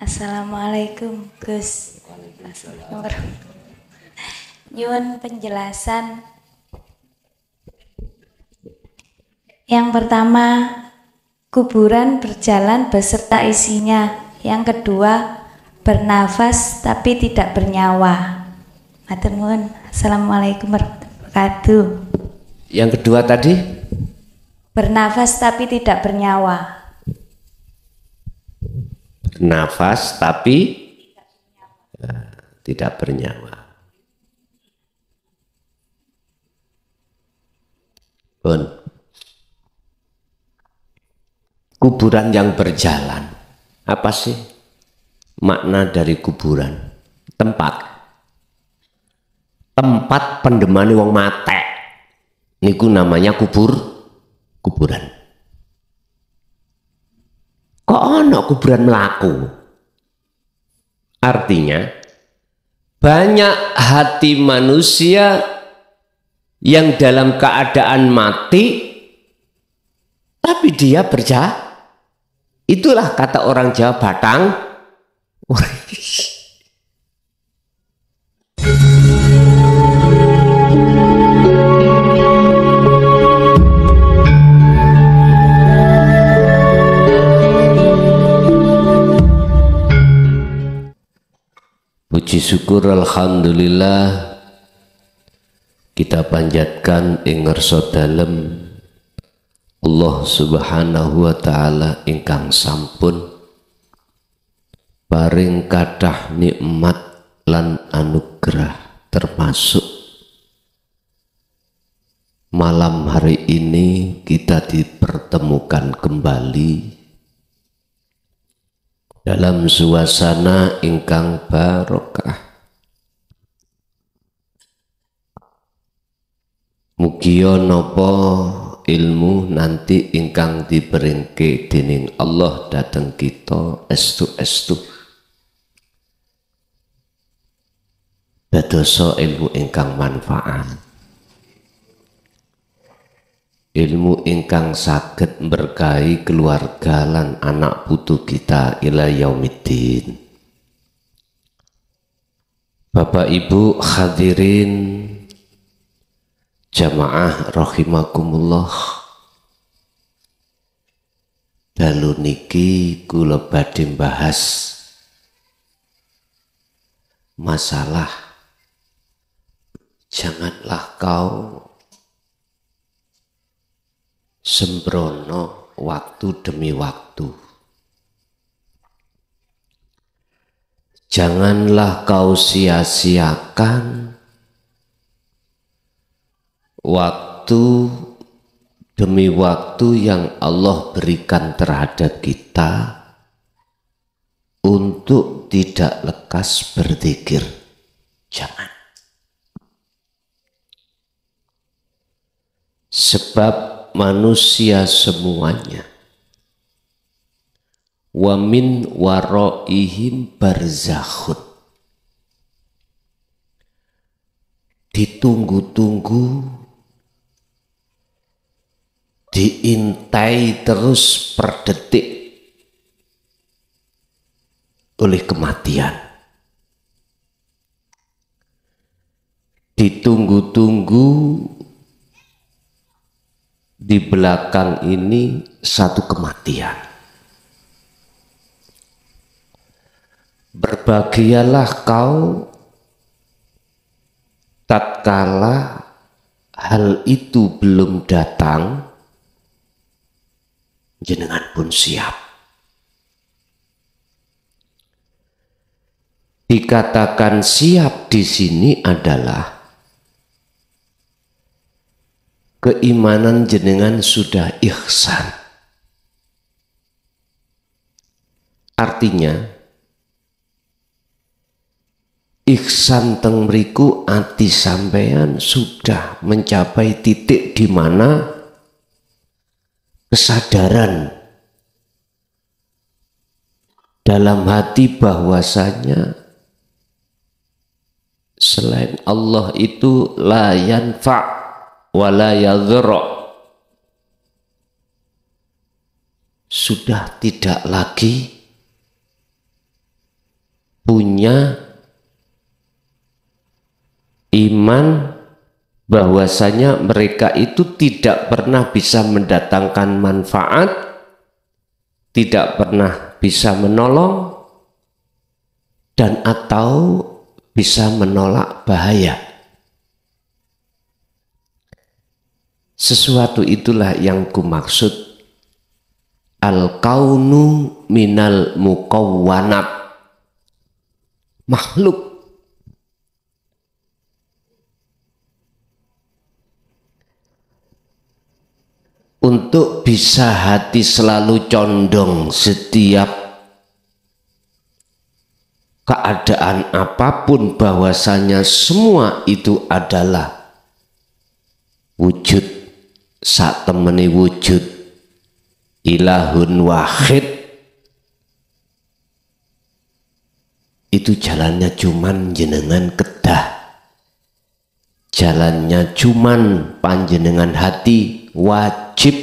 Assalamualaikum Gus. Nyuwun penjelasan. Yang pertama, kuburan berjalan beserta isinya. Yang kedua, bernafas tapi tidak bernyawa. Matur nuwun. Assalamualaikum warahmatullahi wabarakatuh. Yang kedua tadi? Bernafas tapi tidak bernyawa. Nafas tapi tidak bernyawa. Pun kuburan yang berjalan, apa sih makna dari kuburan? Tempat pendemane wong mate niku namanya kuburan. Kok ono kuburan melaku? Artinya banyak hati manusia yang dalam keadaan mati tapi dia berjalan. Itulah kata orang Jawa batang. Puji syukur alhamdulillah kita panjatkan ing ngarsa dalem Allah Subhanahu wa taala ingkang sampun paring kathah nikmat lan anugerah, termasuk malam hari ini kita dipertemukan kembali dalam suasana ingkang barokah. Mugia napa ilmu nanti ingkang diberingke dening Allah dhateng kita estu-estu dadosa ilmu ingkang manfaat, ilmu ingkang saged berkahi keluarga lan anak putu kita ila yaumiddin. Bapak Ibu hadirin jamaah rahimakumullah, dalu niki kula badhe bahas masalah janganlah kau sembrono waktu demi waktu. Janganlah kau sia-siakan waktu demi waktu yang Allah berikan terhadap kita untuk tidak lekas berzikir. Jangan. Sebab manusia semuanya wa min waraihim barzakhun, ditunggu-tunggu, diintai terus per detik oleh kematian. Ditunggu-tunggu di belakang ini satu kematian. Berbahagialah kau tatkala hal itu belum datang, jenengan pun siap. Dikatakan siap di sini adalah keimanan jenengan sudah ihsan. Artinya ihsan teng mriku ati sampean sudah mencapai titik di mana kesadaran dalam hati bahwasanya selain Allah itu la yanfa' wa la yadhra, sudah tidak lagi punya iman bahwasanya mereka itu tidak pernah bisa mendatangkan manfaat, tidak pernah bisa menolong, dan atau bisa menolak bahaya. Sesuatu itulah yang kumaksud al-kaunu minal mukawwanat, makhluk. Untuk bisa hati selalu condong setiap keadaan apapun bahwasanya semua itu adalah wujud sak temeni wujud ilahun wahid, itu jalannya cuman jenengan kedah, jalannya cuman panjenengan hati, wajib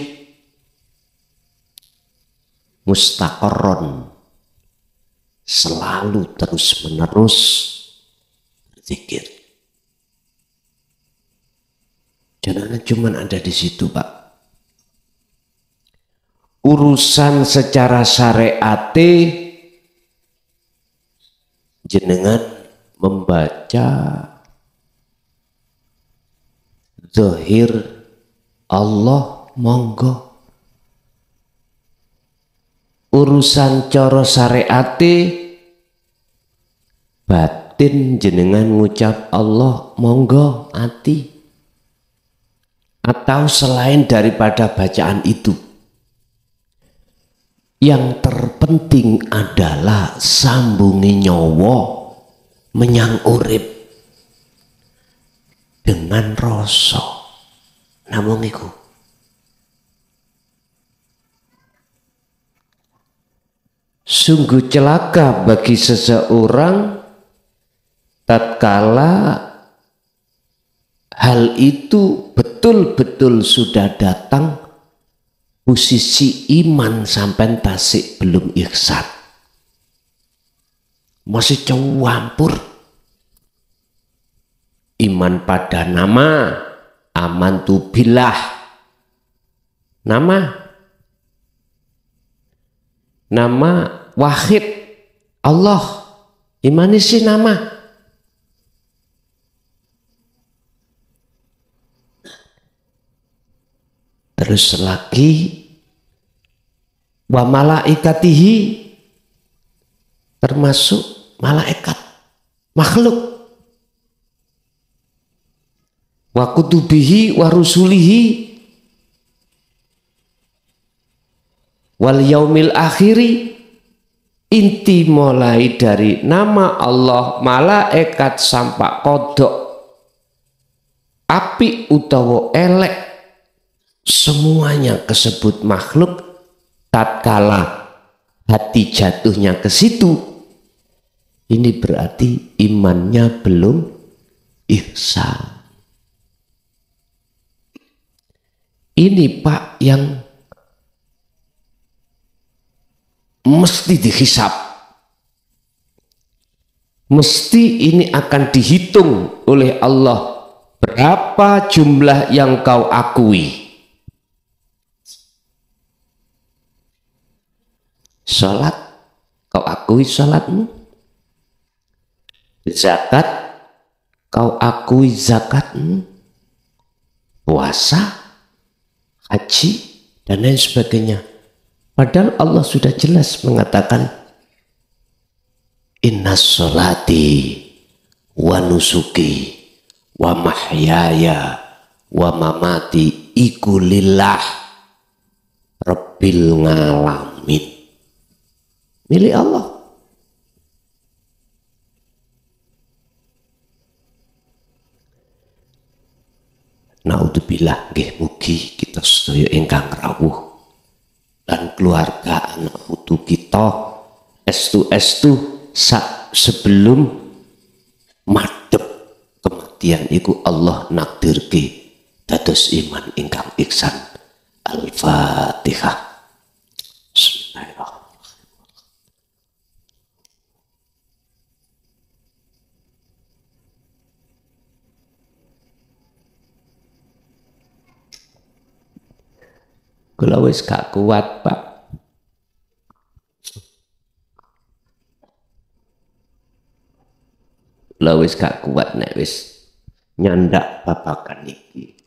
mustaqarron selalu terus menerus berzikir. Jangan cuma ada di situ, Pak. Urusan secara syariate jenengan membaca zahir Allah monggo. Urusan cara syariate batin jenengan ngucap Allah monggo ati. Atau selain daripada bacaan itu, yang terpenting adalah sambungi nyawa menyang urip dengan rasa. Namung iku. Sungguh celaka bagi seseorang tatkala hal itu betul-betul sudah datang, posisi iman sampai tasik belum ihsan, masih campur. Iman pada nama, amantu billah, nama wahid Allah, imani si nama. Terus lagi wa malaikatihi, termasuk malaikat makhluk, wa kutubihi wa rusulihi wal yaumil akhiri. Inti mulai dari nama Allah, malaikat sampai kodok, api utawa elek, semuanya kesebut makhluk. Tatkala hati jatuhnya ke situ, ini berarti imannya belum ihsan. Ini Pak yang mesti dihisab, mesti ini akan dihitung oleh Allah, berapa jumlah yang kau akui. Salat, kau akui salatmu. Zakat, kau akui zakatmu. Puasa, haji, dan lain sebagainya. Padahal Allah sudah jelas mengatakan, inna sholati wa nusuki wa mahyaya wa mamati iku lillah rabbil ngalamin. Milik Allah. Naudzubillah, nggih mugi kita sedaya ingkang rawuh dan keluarga anak putu kita estu sebelum madhep kematian iku Allah nakdirke dados iman ingkang ihsan. Al-Fatihah. Bismillahirrahmanirrahim. Kula wis gak kuat, Pak. Kula wis gak kuat nek wis nyandak babakan iki.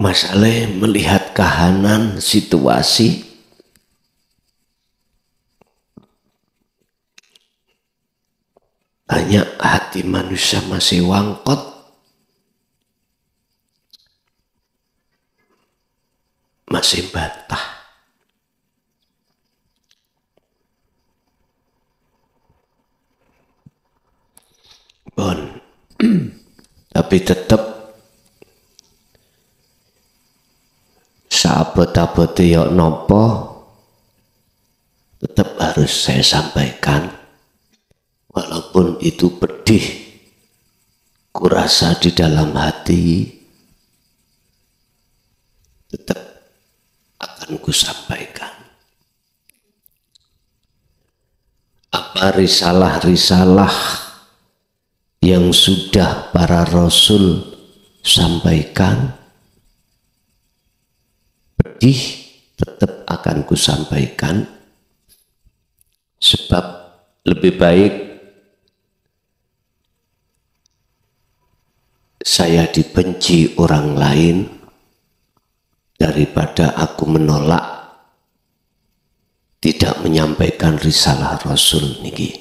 Masalah melihat kahanan situasi banyak hati manusia masih wangkot, masih bantah. Bon, tapi tetap sahabat-sahabat yok nopo tetap harus saya sampaikan, walaupun itu pedih kurasa di dalam hati, tetap akan kusampaikan. Apa risalah-risalah yang sudah para rasul sampaikan, pedih tetap akan kusampaikan, sebab lebih baik saya dibenci orang lain daripada aku menolak tidak menyampaikan risalah Rasul niki.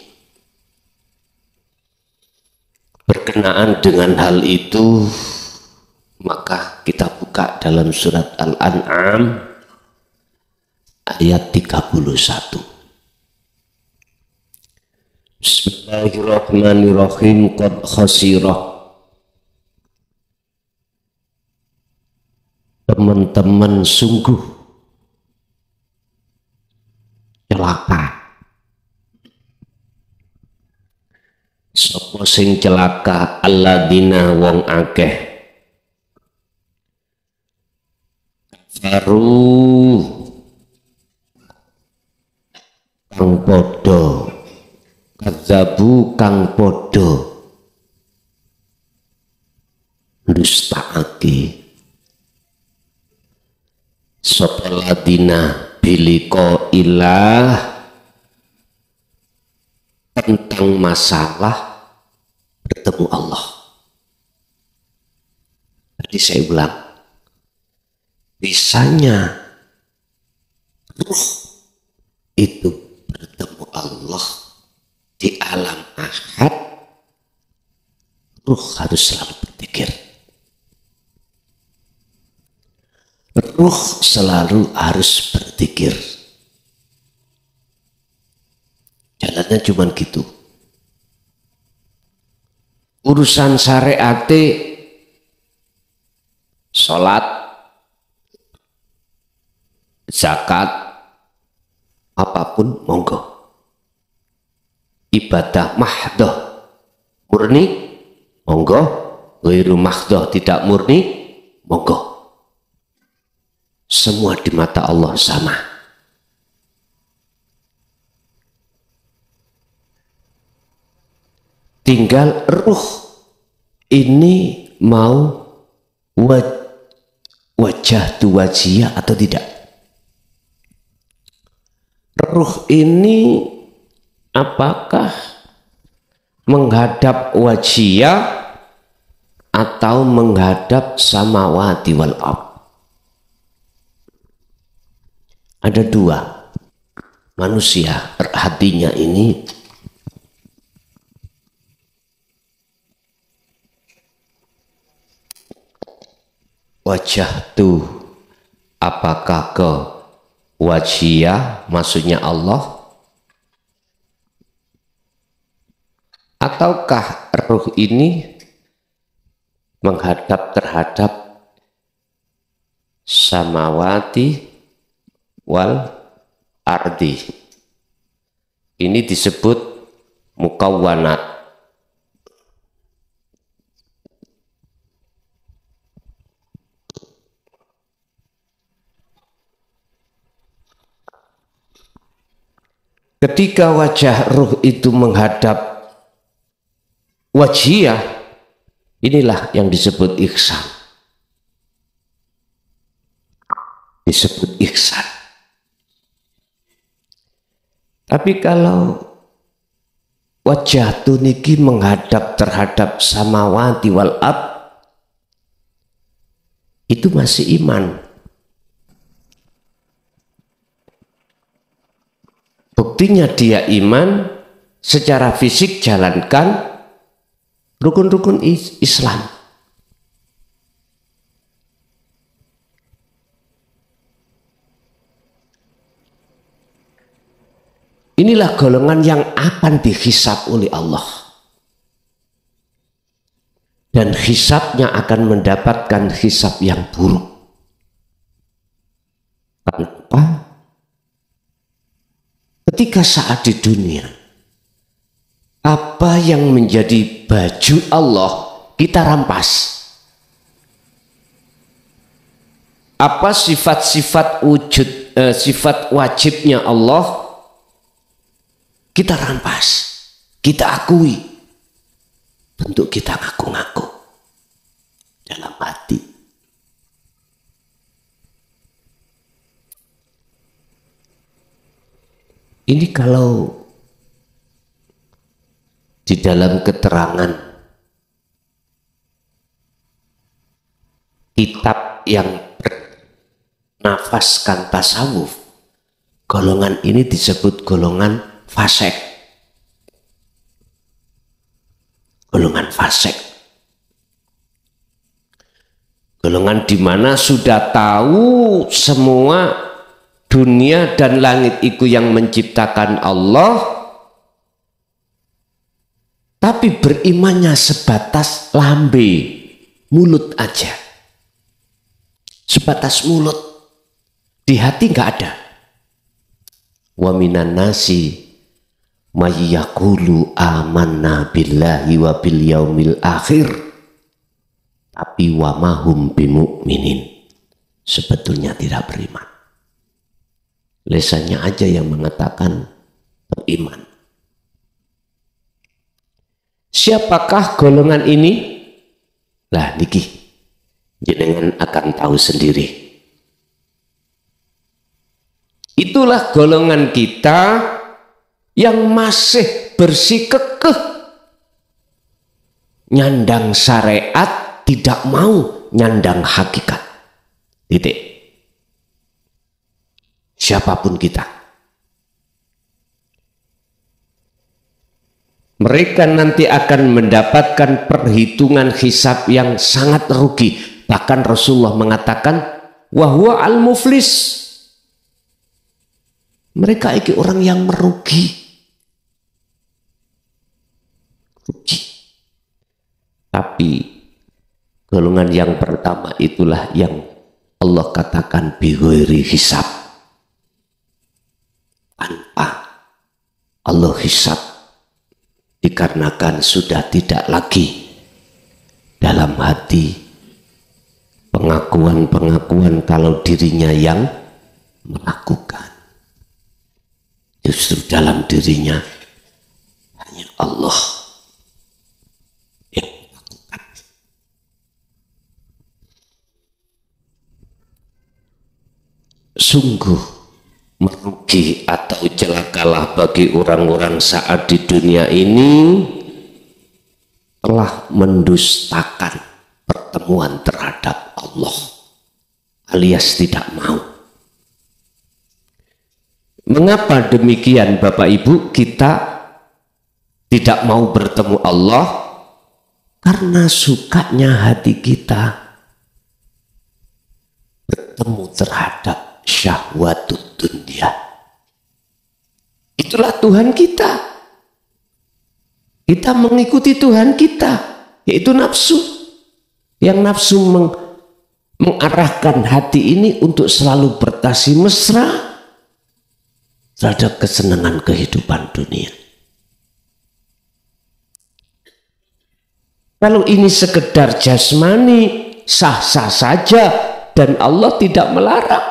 Berkenaan dengan hal itu, maka kita buka dalam surat Al-An'am ayat 31. Bismillahirrahmanirrahim. Qad khasirah, teman-teman sungguh celaka. Sapa sing celaka? Alladzina wong akeh kafaru kang padha kadzabu kang padha ndustaake sapa ladina biliko ilah tentang masalah bertemu Allah. Tadi saya ulang, bisanya ruh itu bertemu Allah di alam ahad, ruh harus selalu berpikir, ruh selalu harus berpikir. Jalannya cuma gitu. Urusan syariat, sholat, zakat, apapun monggo. Ibadah mahdoh murni monggo, ghairu mahdoh tidak murni monggo. Semua di mata Allah sama. Tinggal ruh ini mau wajah tu wajiyah atau tidak. Ruh ini apakah menghadap wajiyah atau menghadap samawati wal ardh. Ada dua manusia hatinya ini. Wajah tuh apakah ke wajiyah maksudnya Allah, ataukah ruh ini menghadap terhadap samawati wal ardi. Ini disebut mukawwanat. ketika wajah ruh itu menghadap wajhiyah, inilah yang disebut ihsan. Disebut ihsan. Tapi kalau wajah tuniki menghadap terhadap samawati wal ard, itu masih iman. Buktinya dia iman, secara fisik jalankan rukun-rukun Islam. Inilah golongan yang akan dihisab oleh Allah. Dan hisabnya akan mendapatkan hisab yang buruk. Kenapa? Ketika saat di dunia, apa yang menjadi baju Allah kita rampas. Apa sifat-sifat wujud, sifat wajibnya Allah kita rampas, kita akui, bentuk kita ngaku-ngaku dalam hati. Ini kalau di dalam keterangan kitab yang bernafaskan tasawuf, golongan ini disebut golongan fasik. Golongan fasik. Golongan di mana sudah tahu semua dunia dan langit itu yang menciptakan Allah, tapi berimannya sebatas lambe, mulut aja. Sebatas mulut. Di hati nggak ada. Wa minan nasi may yaqulu amanna billahi wa bil yaumil akhir, tapi wa mahum bimu'minin, sebetulnya tidak beriman. Lesannya aja yang mengatakan beriman. Siapakah golongan ini? Lah niki jenengan akan tahu sendiri. Itulah golongan kita yang masih bersikukuh nyandang syariat, tidak mau nyandang hakikat. Titik. Siapapun kita. Mereka nanti akan mendapatkan perhitungan hisab yang sangat rugi. Bahkan Rasulullah mengatakan, wahwa al-muflis. Mereka itu orang yang merugi. Tapi golongan yang pertama itulah yang Allah katakan bighairi hisab. Tanpa Allah hisab, dikarenakan sudah tidak lagi dalam hati pengakuan-pengakuan kalau dirinya yang melakukan. Justru dalam dirinya hanya Allah yang melakukan. Sungguh merugi atau celakalah bagi orang-orang saat di dunia ini telah mendustakan pertemuan terhadap Allah, alias tidak mau. Mengapa demikian Bapak Ibu kita tidak mau bertemu Allah? Karena sukanya hati kita bertemu terhadap syahwatut dunia. Itulah Tuhan kita. Kita mengikuti Tuhan kita, yaitu nafsu. Yang nafsu mengarahkan hati ini untuk selalu bertasi mesra terhadap kesenangan kehidupan dunia. Kalau ini sekedar jasmani, sah-sah saja dan Allah tidak melarang.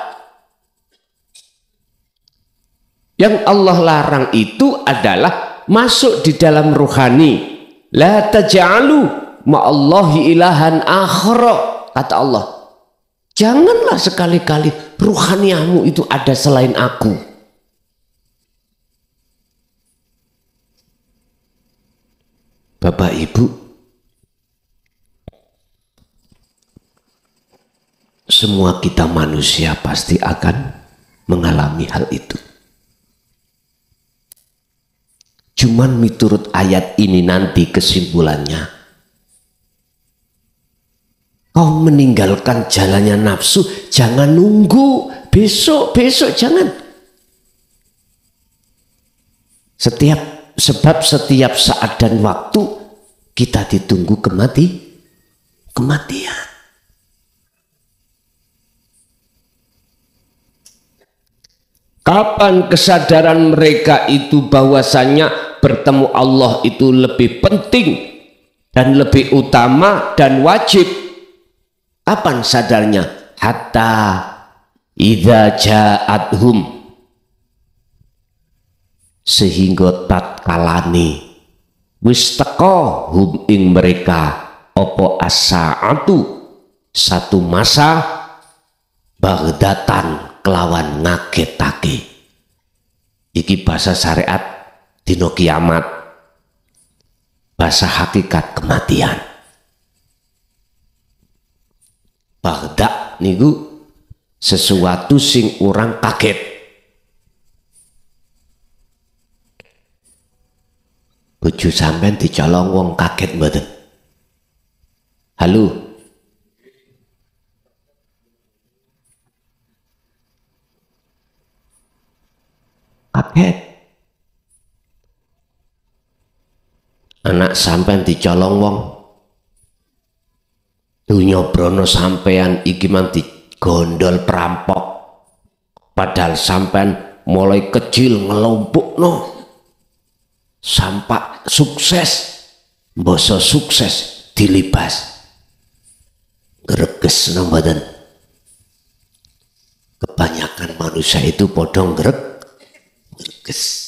Yang Allah larang itu adalah masuk di dalam ruhani. La taj'alu ma'allahi ilahan akhara, kata Allah. Janganlah sekali-kali ruhaniahmu itu ada selain aku. Bapak Ibu, semua kita manusia pasti akan mengalami hal itu. Cuman miturut ayat ini nanti kesimpulannya, kau meninggalkan jalannya nafsu, jangan nunggu besok jangan. Sebab setiap saat dan waktu kita ditunggu kematian. Kapan kesadaran mereka itu bahwasanya bertemu Allah itu lebih penting dan lebih utama dan wajib? Kapan sadarnya? Hatta idza ja'athum, sehingga tatkalane wis teka hum ing mereka opo as-sa'atu, satu masa, bagdatan kelawan ngagetake. Iki bahasa syariat dino kiamat, bahasa hakikat kematian. Bagda niku sesuatu sing orang kaget. Bojo sampean dicolong wong kaget mboten? Halo. Kaget. Anak sampean dicolong wong, dunya brono sampean iki man digondol perampok, padahal sampean mulai kecil ngelompokno sampai sukses, mboso sukses dilibas greges nang badan. Kebanyakan manusia itu podong greges.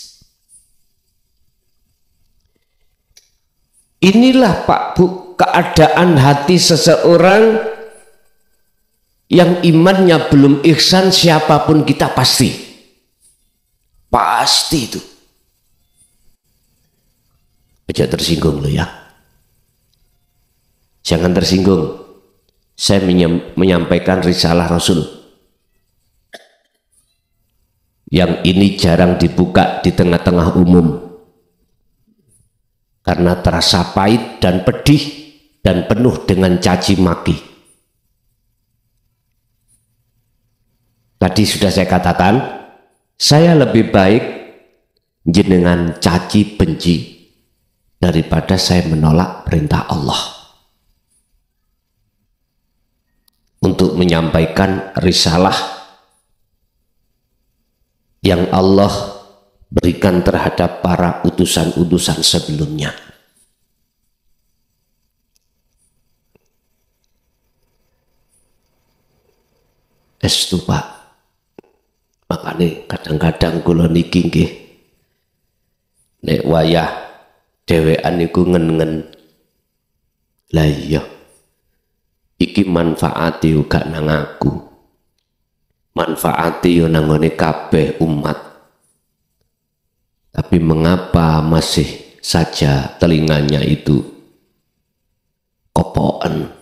Inilah Pak Bu keadaan hati seseorang yang imannya belum ihsan, siapapun kita pasti itu. Aja tersinggung lo ya, jangan tersinggung. Saya menyampaikan risalah Rasul yang ini jarang dibuka di tengah-tengah umum karena terasa pahit dan pedih dan penuh dengan caci maki. Tadi sudah saya katakan, saya lebih baik jenengan caci benci daripada saya menolak perintah Allah untuk menyampaikan risalah yang Allah berikan terhadap para utusan-utusan sebelumnya. Estu Pak, makanya kadang-kadang kula niki nggih nek wayah dhewean niku ngen-ngen, lah iya iki manfaati uga nang aku, manfaati yo nang ngene kabeh umat. Tapi mengapa masih saja telinganya itu kopoan,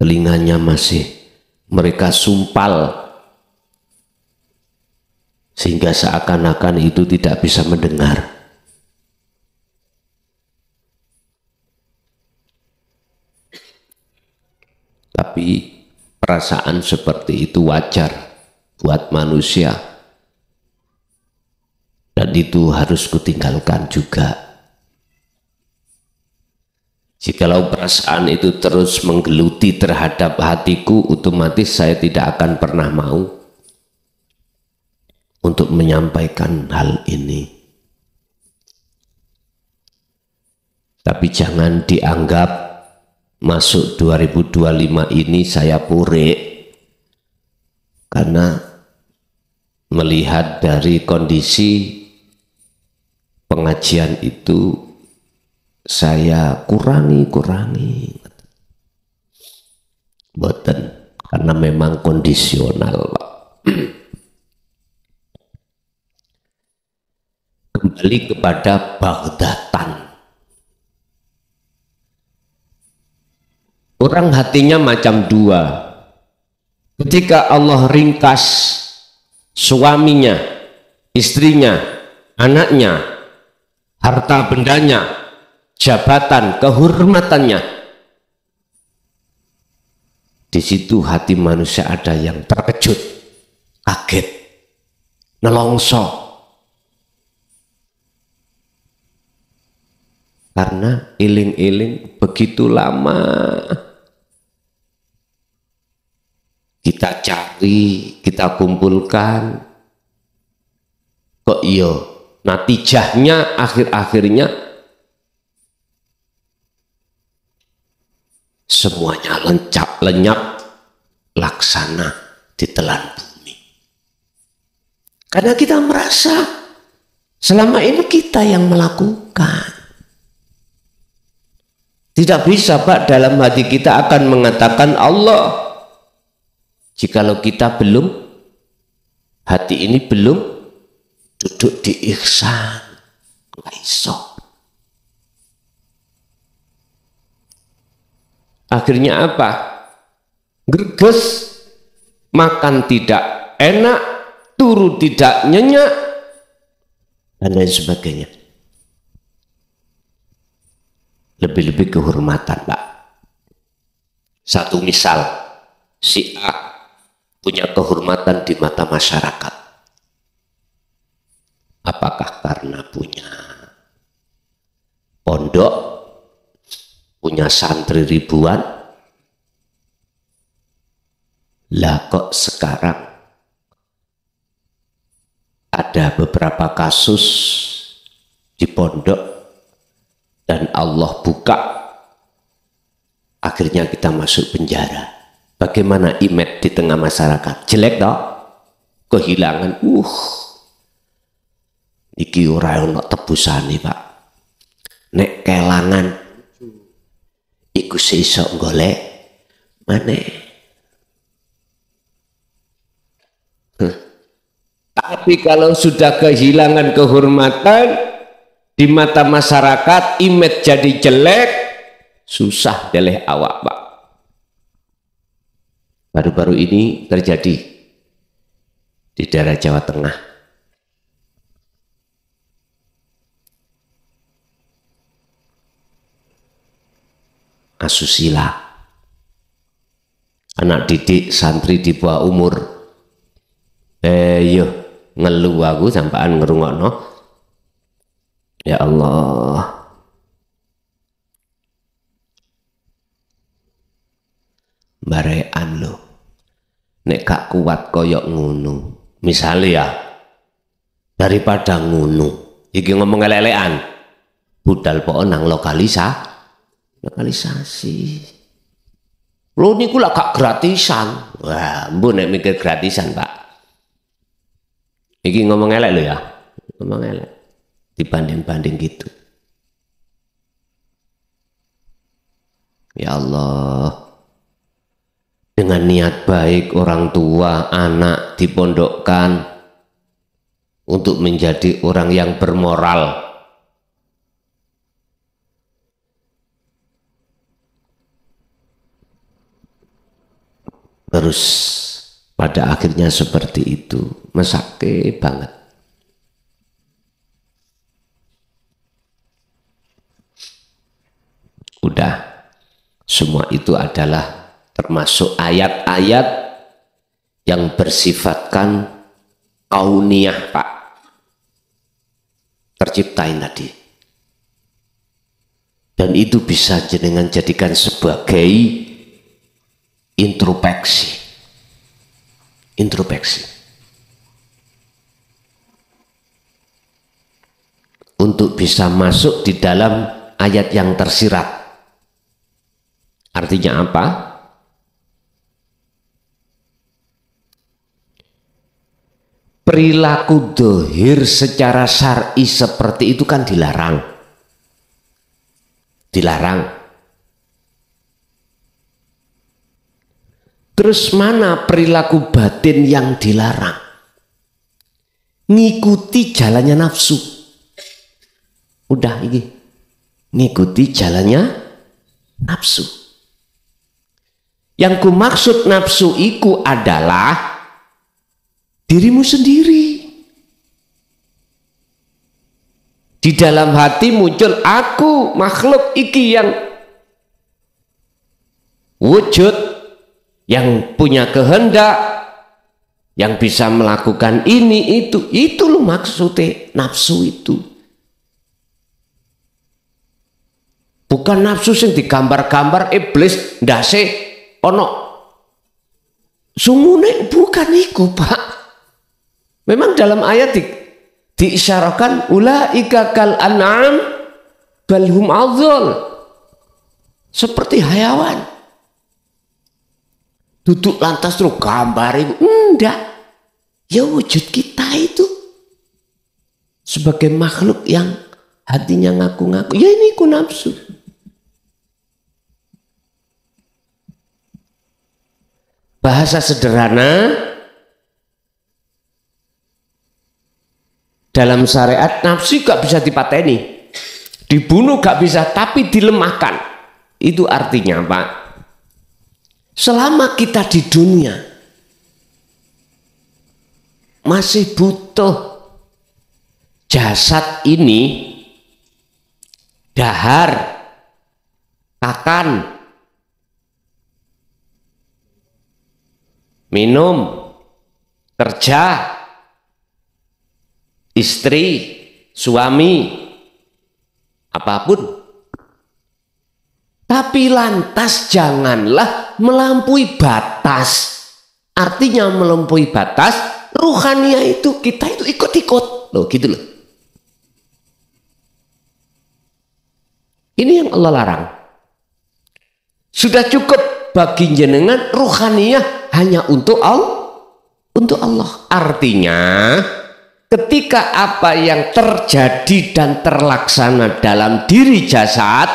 telinganya masih mereka sumpal sehingga seakan-akan itu tidak bisa mendengar. Tapi perasaan seperti itu wajar buat manusia, dan itu harus kutinggalkan juga. Jikalau perasaan itu terus menggeluti terhadap hatiku, otomatis saya tidak akan pernah mau untuk menyampaikan hal ini. Tapi jangan dianggap masuk 2025 ini saya purek, karena melihat dari kondisi pengajian itu saya kurangi boten, karena memang kondisional Pak. Kembali kepada Baghdatan. Orang hatinya macam dua. Ketika Allah ringkas suaminya, istrinya, anaknya, harta bendanya, jabatan, kehormatannya, di situ hati manusia ada yang terkejut, kaget, nelongso. Karena iling-iling begitu lama kita cari, kita kumpulkan, kok iya natijahnya akhir-akhirnya semuanya lenyap laksana ditelan bumi. Karena kita merasa selama ini kita yang melakukan. Tidak bisa Pak, dalam hati kita akan mengatakan Allah. Jikalau kita belum, hati ini belum duduk di ihsan, nggak iso. Akhirnya apa? Greges, makan tidak enak, turu tidak nyenyak, dan lain sebagainya. Lebih-lebih kehormatan Pak. Satu misal, si A punya kehormatan di mata masyarakat. Apakah karena punya pondok, punya santri ribuan? Lah kok sekarang ada beberapa kasus di pondok dan Allah buka, akhirnya kita masuk penjara. Bagaimana image di tengah masyarakat? Jelek toh? Kehilangan. Iki ora ono tebusane Pak. Nek kelangan iku sesuk golek maneh. Tapi kalau sudah kehilangan kehormatan di mata masyarakat, image jadi jelek, susah deleh awak Pak. Baru-baru ini terjadi di daerah Jawa Tengah. Asusila, anak didik santri di bawah umur. Yo ngeluh aku sampaan ngerungokno. Ya Allah, barean lo, nek gak kuat koyok ngunu. Misalnya ya, daripada ngunu, iki ngomong elek-elekan, budal po nang lokalisasi. Lo niku lah gak gratisan. Wah, mbu nek mikir gratisan Pak. Iki ngomong elek lo ya, ngomong elek. Dibanding-banding gitu. Ya Allah, dengan niat baik orang tua, anak dipondokkan untuk menjadi orang yang bermoral. Terus pada akhirnya seperti itu, mesake banget. Udah, semua itu adalah termasuk ayat-ayat yang bersifatkan kauniyah Pak. Terciptain tadi. Dan itu bisa jenengan jadikan sebagai introspeksi. Untuk bisa masuk di dalam ayat yang tersirat. Artinya apa? perilaku dohir secara syar'i seperti itu kan dilarang. Dilarang. Terus mana perilaku batin yang dilarang? Ngikuti jalannya nafsu. Udah ini. Ngikuti jalannya nafsu. Yang ku maksud nafsu iku adalah dirimu sendiri. Di dalam hati muncul aku makhluk iki yang wujud, yang punya kehendak, yang bisa melakukan ini itu loh maksudnya nafsu itu. Bukan nafsu yang digambar-gambar iblis ndase ono sungune, bukan iku Pak. Memang dalam ayat diisyarakan ulaika kal an'am bal hum adhal, seperti hayawan. Duduk lantas terus gambar itu enggak. Ya wujud kita itu sebagai makhluk yang hatinya ngaku-ngaku, ya ini ku nafsu. Bahasa sederhana dalam syariat, nafsu gak bisa dipateni, dibunuh gak bisa, tapi dilemahkan. Itu artinya Pak, selama kita di dunia masih butuh jasad ini, dahar, makan, minum, kerja, istri, suami, apapun. Tapi lantas janganlah melampaui batas. Artinya melampaui batas, ruhania itu kita itu ikut-ikut. Loh gitu loh. Ini yang Allah larang. Sudah cukup bagi jenengan ruhaniah hanya untuk Allah. Artinya ketika apa yang terjadi dan terlaksana dalam diri jasad,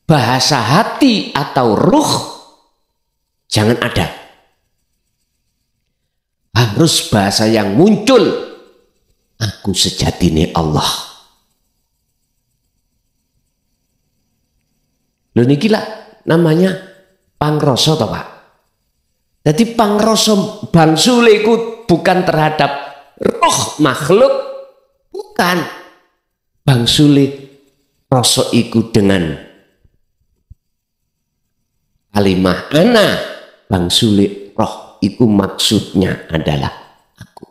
bahasa hati atau ruh jangan ada. Harus bahasa yang muncul, aku sejatine Allah. Lho niki lah namanya pangrasa toh Pak. Jadi pangrasa bangsule iku bukan terhadap roh makhluk, bukan. Bangsule rasa iku dengan kalimah ana, bangsule roh iku maksudnya adalah aku.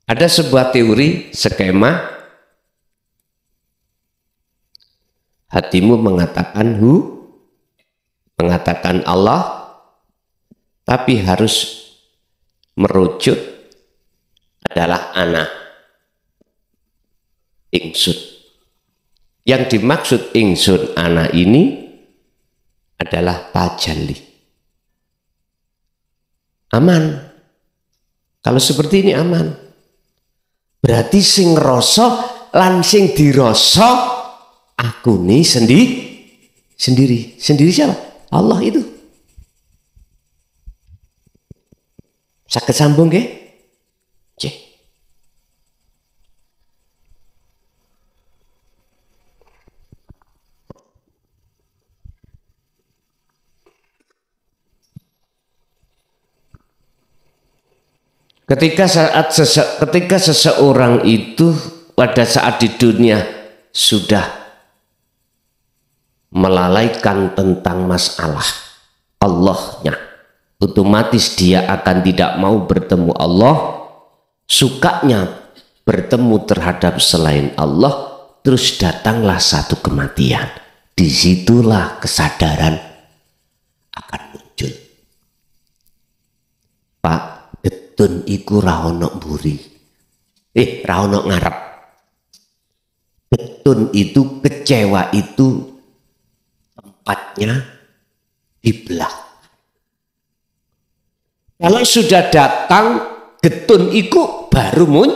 Ada sebuah teori skema, hatimu mengatakan mengatakan Allah, tapi harus merujuk adalah ana, ingsun. Yang dimaksud ingsun ana ini adalah tajalli. Aman. Kalau seperti ini aman. Berarti sing rasa lan sing dirasa aku nih sendiri siapa? Allah itu. Saged sambung nggih? Nggih. Ketika seseorang itu pada saat di dunia sudah melalaikan tentang masalah Allahnya, otomatis dia akan tidak mau bertemu Allah, sukanya bertemu terhadap selain Allah, terus datanglah satu kematian. Disitulah kesadaran akan muncul. Pak, getun iku ra ono mburi. Ra ono ngarep. Getun itu, kecewa itu tempatnya di belakang. Kalau sudah datang getun iku baru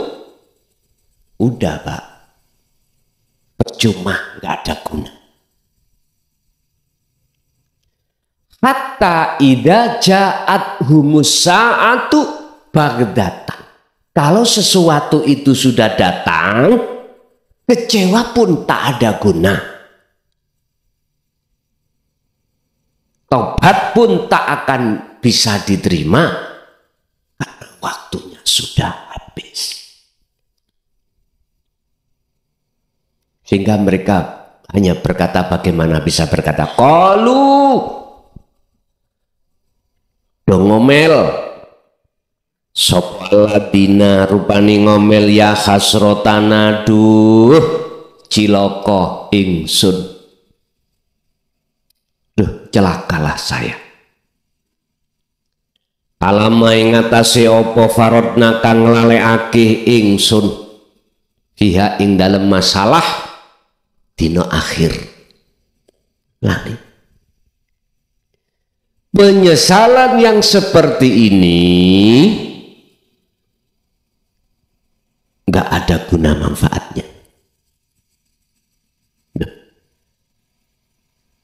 udah Pak, percuma, nggak ada guna. Hatta idza ja'at humus sa'atu bagdatan. Kalau sesuatu itu sudah datang, kecewa pun tak ada guna. Tobat pun tak akan bisa diterima karena waktunya sudah habis. Sehingga mereka hanya berkata, bagaimana bisa berkata, qalu do ngomel sapa ladina rupani ngomel ya hasrotana duh cilaka ingsun, duh celakalah saya. Alama ing ngatasi apa farodna kang nglalekake ingsun fiha ing dalem masalah dina akhir. Lali penyesalan yang seperti ini nggak ada guna manfaatnya.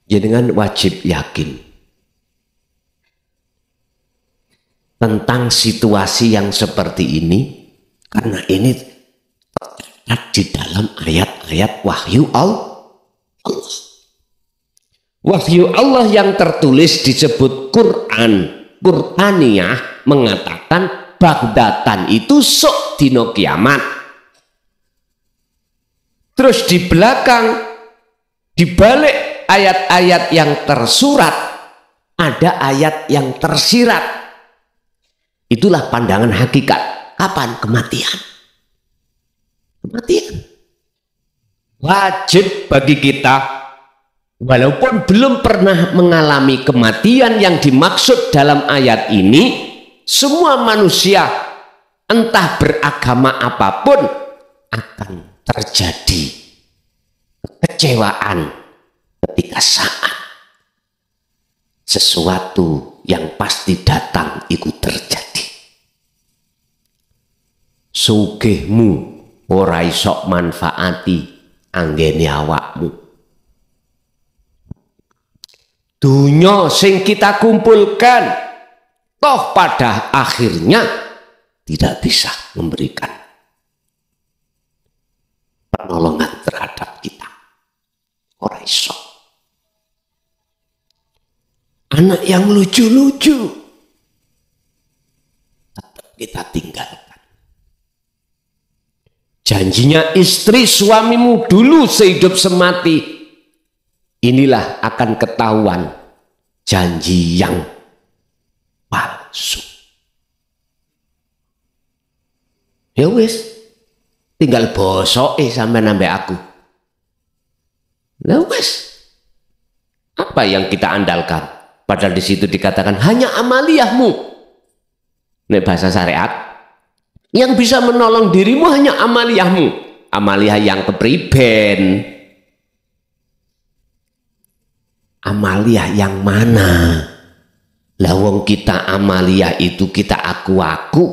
Jenengan wajib yakin tentang situasi yang seperti ini, karena ini tercatat di dalam ayat-ayat wahyu Allah. Wahyu Allah yang tertulis disebut Quran. Qur'aniyah mengatakan bagdatan itu sok dino kiamat. Terus di belakang, di balik ayat-ayat yang tersurat, ada ayat yang tersirat. Itulah pandangan hakikat. Kapan? Kematian. Kematian. Wajib bagi kita, walaupun belum pernah mengalami kematian yang dimaksud dalam ayat ini, semua manusia entah beragama apapun akan terjadi kekecewaan ketika saat sesuatu yang pasti datang itu terjadi. Sugihmu ora iso manfaati anggene awakmu. Dunia sing kita kumpulkan toh pada akhirnya tidak bisa memberikan pertolongan terhadap kita. Ora iso. Anak yang lucu-lucu tetap kita tinggalkan. Janjinya istri suamimu dulu sehidup semati. Inilah akan ketahuan janji yang palsu. Ya wis, tinggal bosoke sampai nambah aku. Ya wis, apa yang kita andalkan? Padahal di situ dikatakan hanya amaliyahmu. Nek bahasa syariat, yang bisa menolong dirimu hanya amaliyahmu. Amaliyah yang kepriben. Amaliyah yang mana? Lawang kita amaliyah itu kita aku-aku.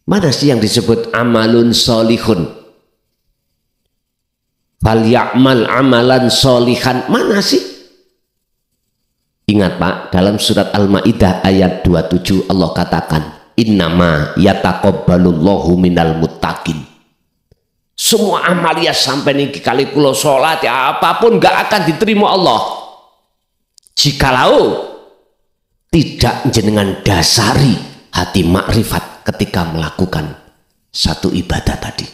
Mana sih yang disebut amalun solihun? Fal ya'mal amalan solihan. Mana sih? Ingat Pak, dalam surat Al-Maidah ayat 27 Allah katakan, innama yataqabbalullahu minal muttaqin. Semua amaliyah sampai niki kali kulo sholat ya apapun gak akan diterima Allah jikalau tidak jenengan dasari hati makrifat ketika melakukan satu ibadah tadi.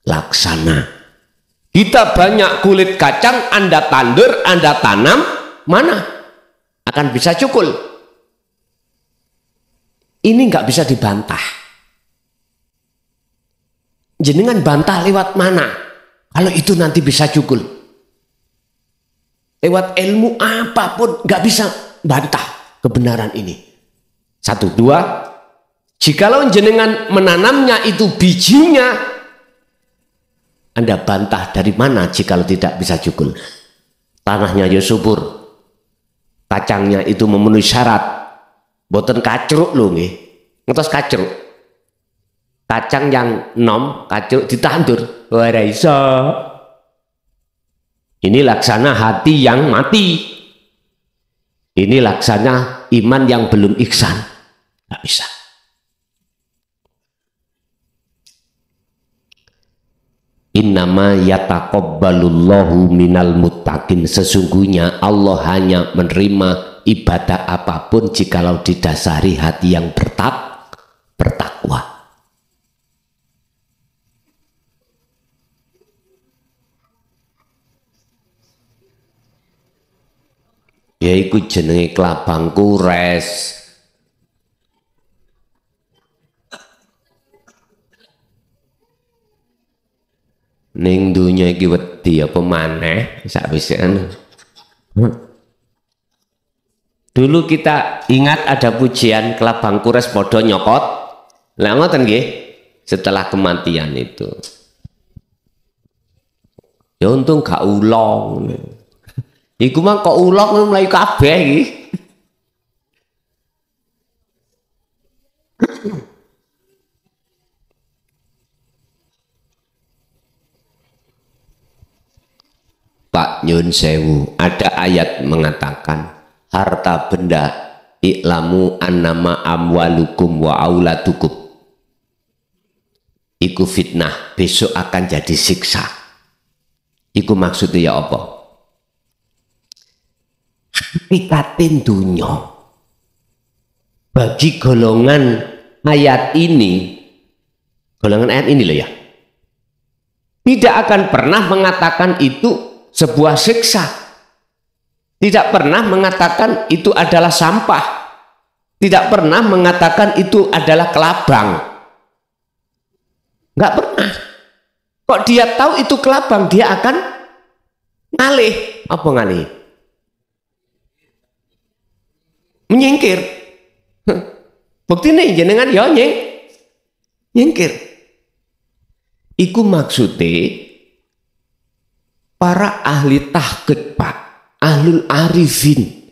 Laksana. Kita banyak kulit kacang, Anda tandur, Anda tanam, mana akan bisa cukul? Ini nggak bisa dibantah. Jenengan bantah lewat mana? Kalau itu nanti bisa cukul. Lewat ilmu apapun nggak bisa bantah kebenaran ini. 1, 2. Jikalau jenengan menanamnya itu bijinya, Anda bantah dari mana jikalau tidak bisa cukul? Tanahnya ya subur, kacangnya itu memenuhi syarat, boten kacruk lho nggih. Ngertos kacruk? Kacang yang nom, kacruk ditandur, ora iso. Ini laksana hati yang mati. Ini laksana iman yang belum ihsan. Nggak bisa. Innama yataqabbalullahu minal muttaqin. Sesungguhnya Allah hanya menerima ibadah apapun jikalau didasari hati yang bertakwa. Yaiku jenenge klabang kures. Ning dunya iki wedi apa maneh sakwisean. Dulu kita ingat ada pujian klabang kures padha nyokot. Lah ngoten nggih, setelah kematian itu. Ya untung gak ulong. Iku mah kok ulong mlayu kabeh iki. Pak nyun sewu, ada ayat mengatakan harta benda i'lamu annama amwalukum wa auladukum iku fitnah, besok akan jadi siksa. Iku maksudnya ya apa? Hakikatin dunya bagi golongan ayat ini, golongan ayat ini loh ya, tidak akan pernah mengatakan itu sebuah siksa, tidak pernah mengatakan itu adalah sampah, tidak pernah mengatakan itu adalah kelabang, nggak pernah. Kok dia tahu itu kelabang, dia akan ngalih. Apa ngalih? Menyingkir. Bukti nih jenengan ya nyingkir. Iku maksudnya para ahli tahqiq Pak, ahlul arifin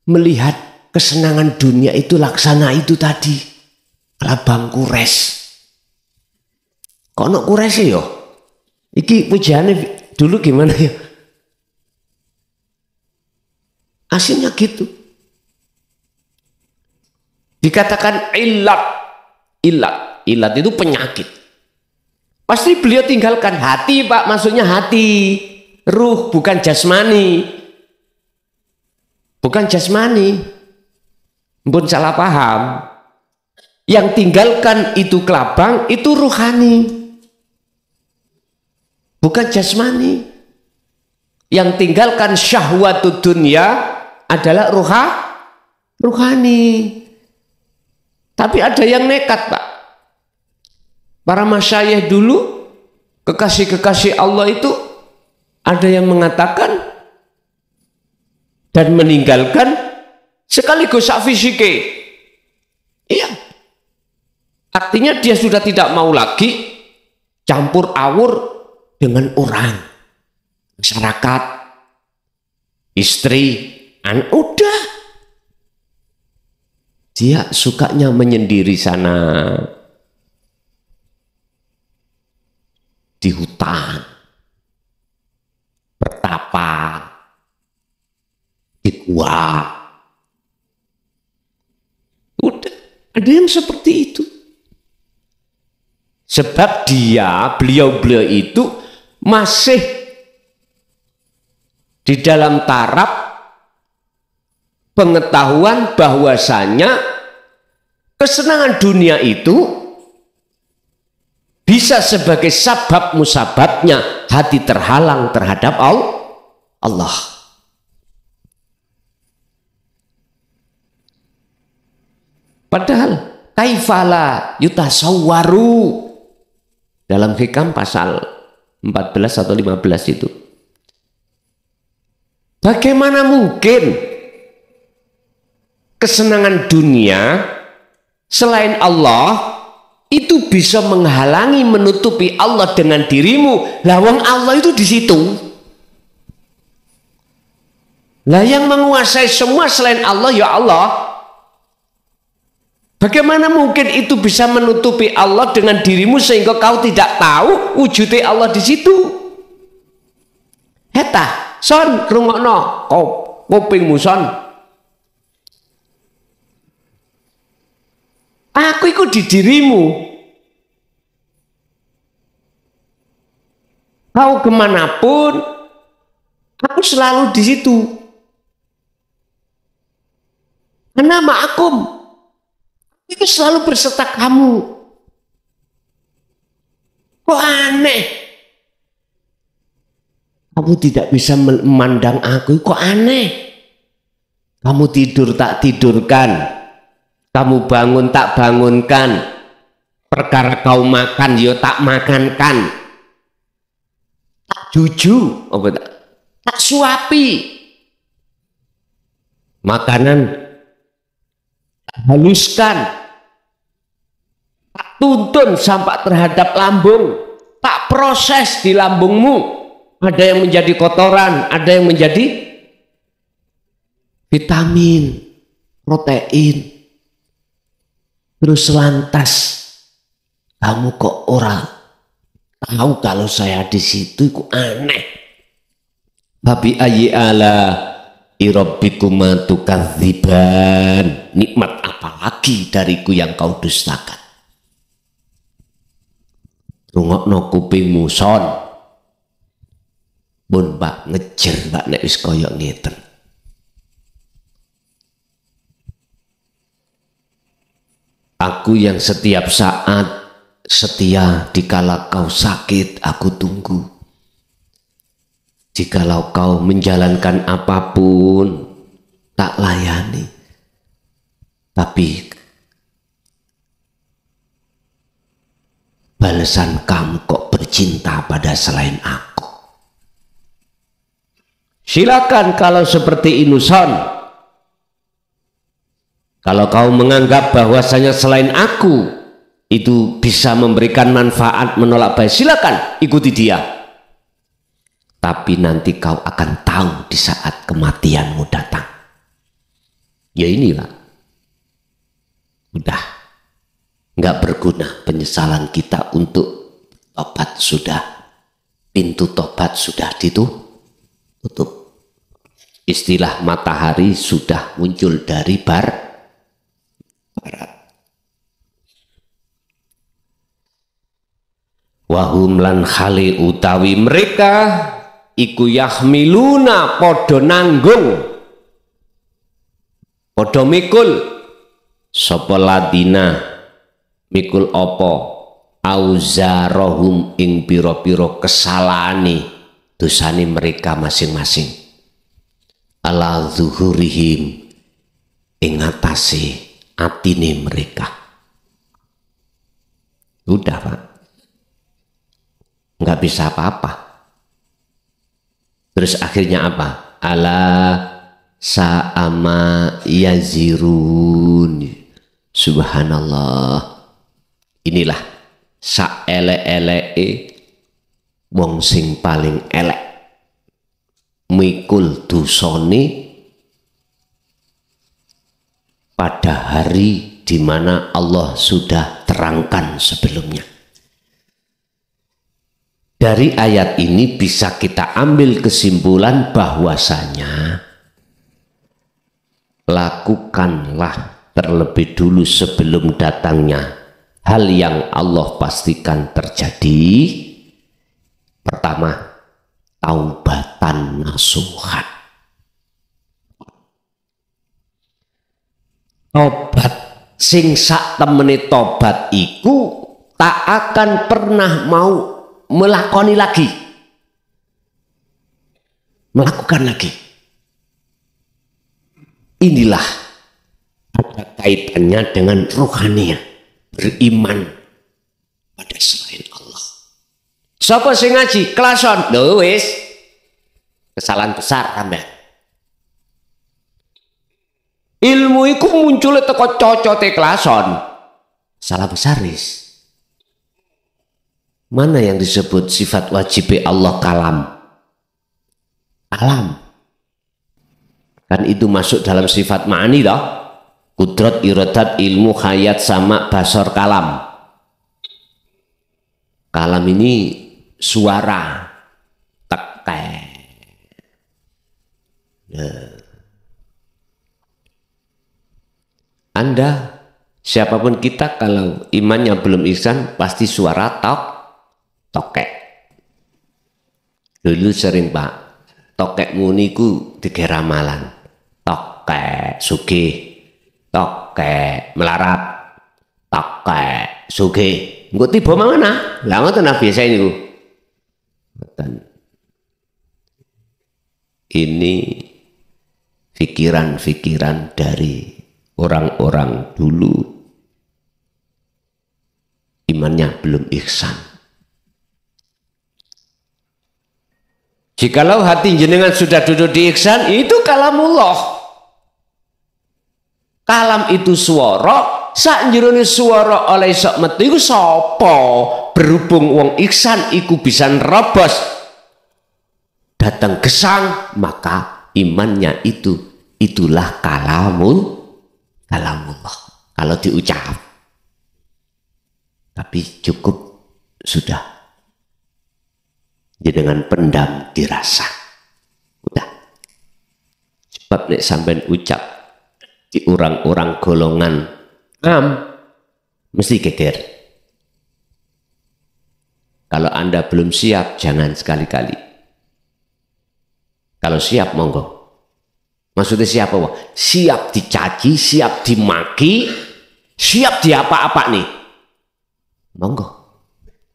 melihat kesenangan dunia itu laksana itu tadi, kelabang kures. Kok ono kures ya? Iki pujiannya dulu gimana ya? Aslinya gitu. Dikatakan ilat itu penyakit. Pasti beliau tinggalkan hati Pak, maksudnya hati, ruh, bukan jasmani. Bukan jasmani. Ampun salah paham. Yang tinggalkan itu kelabang, itu ruhani. Bukan jasmani. Yang tinggalkan syahwatud dunya adalah ruhani. Tapi ada yang nekat Pak. Para masyayikh dulu, kekasih-kekasih Allah itu ada yang mengatakan dan meninggalkan sekaligus sak fisike. Iya. Artinya dia sudah tidak mau lagi campur awur dengan orang, masyarakat, istri, udah. Dia sukanya menyendiri sana, di hutan, bertapa, di gua. Udah, ada yang seperti itu. Sebab beliau itu masih di dalam taraf pengetahuan bahwasanya kesenangan dunia itu bisa sebagai sabab musababnya hati terhalang terhadap Allah. Padahal kaifala yutasawwaru dalam Hikam pasal 14 atau 15 itu. Bagaimana mungkin kesenangan dunia selain Allah itu bisa menghalangi, menutupi Allah dengan dirimu? Lawang Allah itu di situ. Lah yang menguasai semua selain Allah ya Allah. Bagaimana mungkin itu bisa menutupi Allah dengan dirimu sehingga kau tidak tahu wujudnya Allah di situ? Heta, son rungokno kupingmu son. Aku ikut di dirimu. Kau kemanapun, aku selalu di situ. Karena ma'akum, itu selalu berserta kamu. Kok aneh? Kamu tidak bisa memandang aku, kok aneh? Kamu tidur tak tidurkan. Kamu bangun tak bangunkan. Perkara kau makan yo tak makankan. Tak juju, tak suapi. Makanan haluskan. Tak tuntun sampai terhadap lambung. Tak proses di lambungmu. Ada yang menjadi kotoran, ada yang menjadi vitamin, protein. Terus lantas kamu kok orang tahu kalau saya di situ, itu aneh. Babi ayyi ala irabbikuma tukadziban. Nikmat apa lagi dariku yang kau dustakan? Rungokno kupingmu son. Pun mbak ngejer mbak nek wis koyok ngeten. Aku yang setiap saat setia, dikala kau sakit aku tunggu. Jikalau kau menjalankan apapun tak layani. Tapi balasan kamu kok bercinta pada selain aku. Silakan kalau seperti inuson. Kalau kau menganggap bahwasanya selain aku itu bisa memberikan manfaat, menolak baik, silakan ikuti dia. Tapi nanti kau akan tahu di saat kematianmu datang. Ya inilah. Udah. Nggak berguna penyesalan kita untuk tobat sudah. Pintu tobat sudah ditutup. Istilah matahari sudah muncul dari barat. Wahum lan khali utawi mereka iku yahmiluna podo nanggung, podo mikul sapa ladina mikul opo auzarohum ing piro-piro kesalahane dosane mereka masing-masing ala zuhurihim ing atase atine mereka. Udah Pak, nggak bisa apa-apa. Terus akhirnya apa? Ala sa'ama yazirun. Subhanallah. Inilah saelek-eleke wong sing paling elek mikul dosane pada hari di mana Allah sudah terangkan sebelumnya. Dari ayat ini bisa kita ambil kesimpulan bahwasanya lakukanlah terlebih dulu sebelum datangnya hal yang Allah pastikan terjadi. Pertama, taubatan nasuhan. Tobat sing sak temene tobat iku tak akan pernah mau melakoni lagi, melakukan lagi. Inilah ada kaitannya dengan rohaniah, beriman pada selain Allah. Siapa sing ngaji kelason lho wis kesalahan besar sampean. Ilmu iku muncul teko cocote kelason, salah besar wis. Mana yang disebut sifat wajib Allah kalam? Alam. Kan itu masuk dalam sifat ma'ani toh. Kudrat, iradat, ilmu, hayat, sama, basar, kalam. Kalam ini suara, teke. Nah. Anda, siapapun kita, kalau imannya belum ihsan, pasti suara tokek. Dulu sering Pak, tokekmu niku tiga ramalan. Tokek sugih, tokek melarat, tokek sugih. Engko tiba mana? Lah ngoten biasa niku. Ini pikiran-pikiran dari orang-orang dulu, imannya belum ihsan. Jikalau hati jenengan sudah duduk di ihsan, itu kalamullah. Kalam itu suara, sak jerone suara oleh sok metu iku sapa? Berhubung wong ihsan iku bisa nerobos datang gesang, maka imannya itulah kalamullah. Kalau diucap, tapi cukup sudah dengan pendam dirasa. Udah. Sebab nek sampean ucap di orang-orang golongan mesti geger. Kalau Anda belum siap, jangan sekali-kali. Kalau siap, monggo. Maksudnya siap apa? Siap dicaci, siap dimaki, siap diapa-apa nih. Monggo.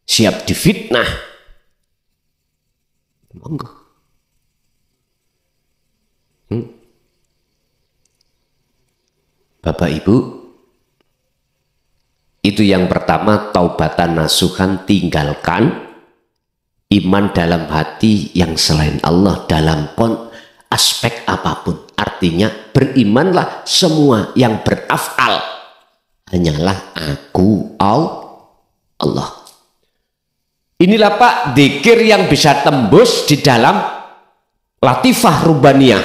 Siap difitnah. Monggo. Bapak Ibu, itu yang pertama, taubatan nasuhan, tinggalkan iman dalam hati yang selain Allah dalam aspek apapun. Artinya berimanlah semua yang berafal hanyalah aku Allah. Inilah Pak dzikir yang bisa tembus di dalam latifah rubaniyah.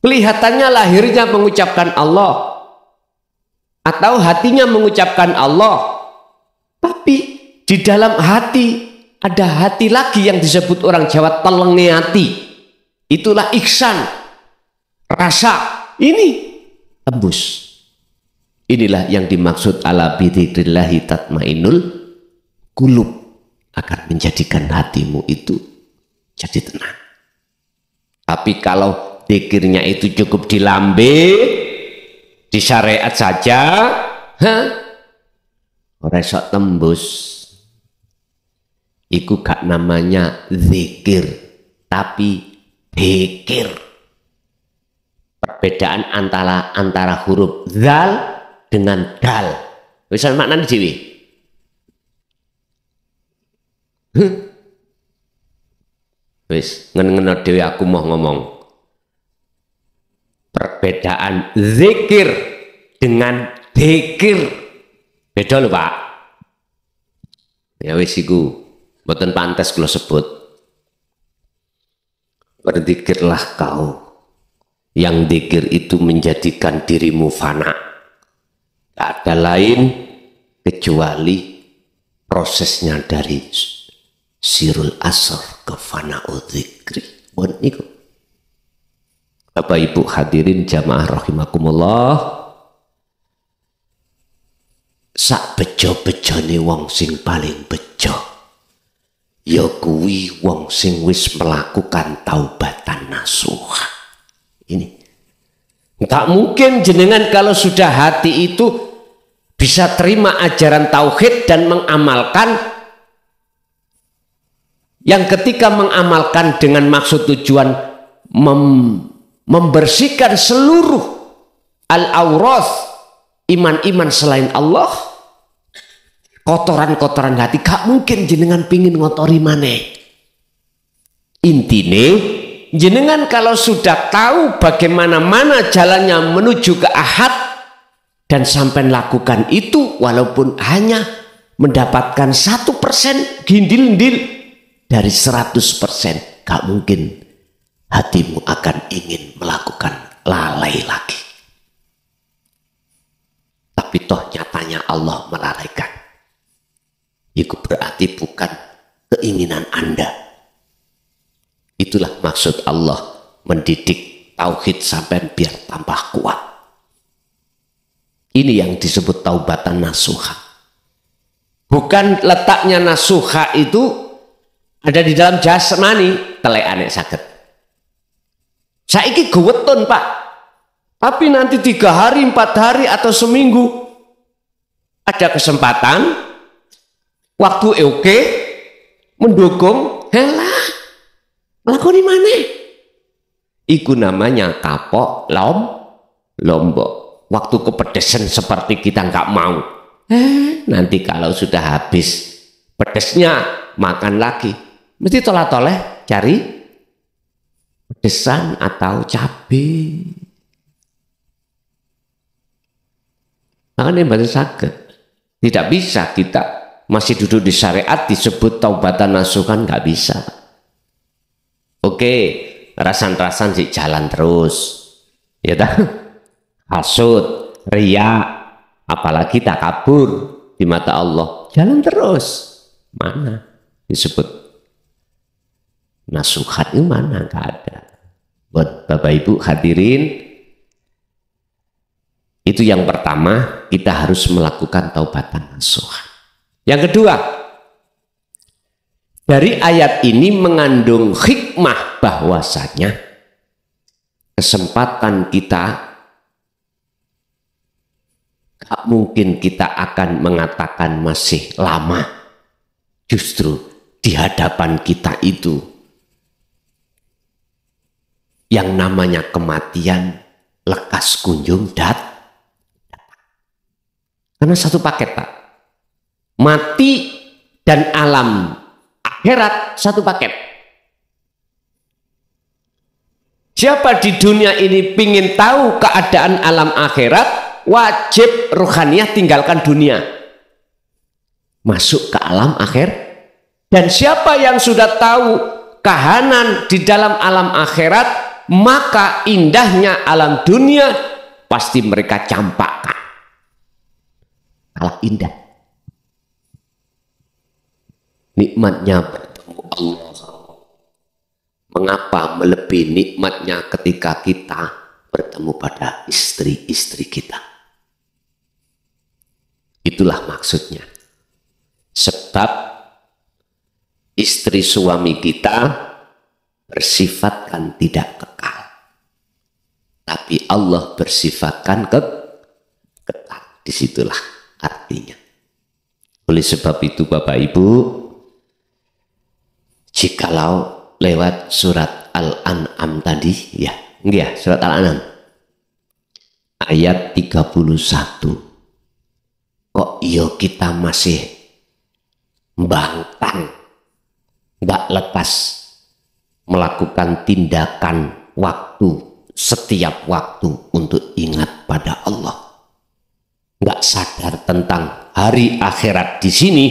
Kelihatannya lahirnya mengucapkan Allah atau hatinya mengucapkan Allah, tapi di dalam hati ada hati lagi yang disebut orang Jawa telenge hati. Itulah ihsan, rasa ini tembus. Inilah yang dimaksud ala bidzikrillahi tatmainnul qulub, akan menjadikan hatimu itu jadi tenang. Tapi kalau zikirnya itu cukup di lambe, di syariat saja, ora iso tembus. Iku gak namanya zikir, tapi dzikir. Perbedaan antara huruf zal dengan dal. Wis maknane dhewe. Wis ngene-ngene dhewe aku mau ngomong. Perbedaan zikir dengan dzikir. Beda lho, Pak. Ya wis iku mboten pantes kula sebut. Berzikirlah kau, yang zikir itu menjadikan dirimu fana. Tak ada lain kecuali prosesnya dari sirul asr ke fana'u dzikri. Bon niku. Bapak Ibu hadirin jamaah rahimakumullah, sak bejo-bejone wong sing paling bejo ya kuwi wong sing wis melakukan taubatan nasuha. Ini tak mungkin jenengan kalau sudah hati itu bisa terima ajaran tauhid dan mengamalkan, yang ketika mengamalkan dengan maksud tujuan membersihkan seluruh al-awrath iman-iman selain Allah, kotoran-kotoran hati, gak mungkin jenengan pingin ngotori maneh. Intine jenengan kalau sudah tahu bagaimana jalannya menuju ke ahad dan sampai lakukan itu, walaupun hanya mendapatkan 1% gindil-gindil dari 100%, gak mungkin hatimu akan ingin melakukan lalai lagi. Tapi toh nyatanya Allah melalaikan. Itu berarti bukan keinginan Anda. Itulah maksud Allah mendidik tauhid sampai biar tambah kuat. Ini yang disebut taubatan nasuha. Bukan letaknya nasuha itu ada di dalam jasmani, telekane saged. Saiki geweton Pak, tapi nanti 3 hari, 4 hari atau seminggu ada kesempatan, waktu oke, mendukung, helah, lakoni maneh. Iku namanya kapok lombok. Waktu kepedesan seperti kita nggak mau. Nanti kalau sudah habis pedesnya makan lagi. Mesti toleh-toleh cari pedesan atau cabai. Makanya baru sakit. Tidak bisa kita masih duduk di syariat disebut taubatan nasuhan, nggak bisa. Oke, rasan-rasan sih jalan terus. Ya tak? Hasud, riya, apalagi takabur di mata Allah, jalan terus. Mana disebut nasuhat itu mana? Nggak ada. Buat Bapak Ibu hadirin, itu yang pertama, kita harus melakukan taubatan nasuha. Yang kedua, dari ayat ini mengandung hikmah bahwasanya kesempatan kita, gak mungkin kita akan mengatakan masih lama. Justru di hadapan kita itu yang namanya kematian lekas kunjung datang. Karena satu paket Pak. Mati dan alam akhirat satu paket. Siapa di dunia ini pingin tahu keadaan alam akhirat, wajib ruhaniyah tinggalkan dunia, masuk ke alam akhir. Dan siapa yang sudah tahu kahanan di dalam alam akhirat, maka indahnya alam dunia pasti mereka campakkan. Kalah indah nikmatnya bertemu Allah. Mengapa melebihi nikmatnya ketika kita bertemu pada istri-istri kita? Itulah maksudnya. Sebab istri suami kita bersifatkan tidak kekal. Tapi Allah bersifatkan kekal. Disitulah artinya. Oleh sebab itu Bapak Ibu, jikalau lewat surat Al-An'am tadi, ya surat Al-An'am ayat 31. Kok kita masih bangtang, nggak lepas melakukan tindakan setiap waktu untuk ingat pada Allah, nggak sadar tentang hari akhirat di sini,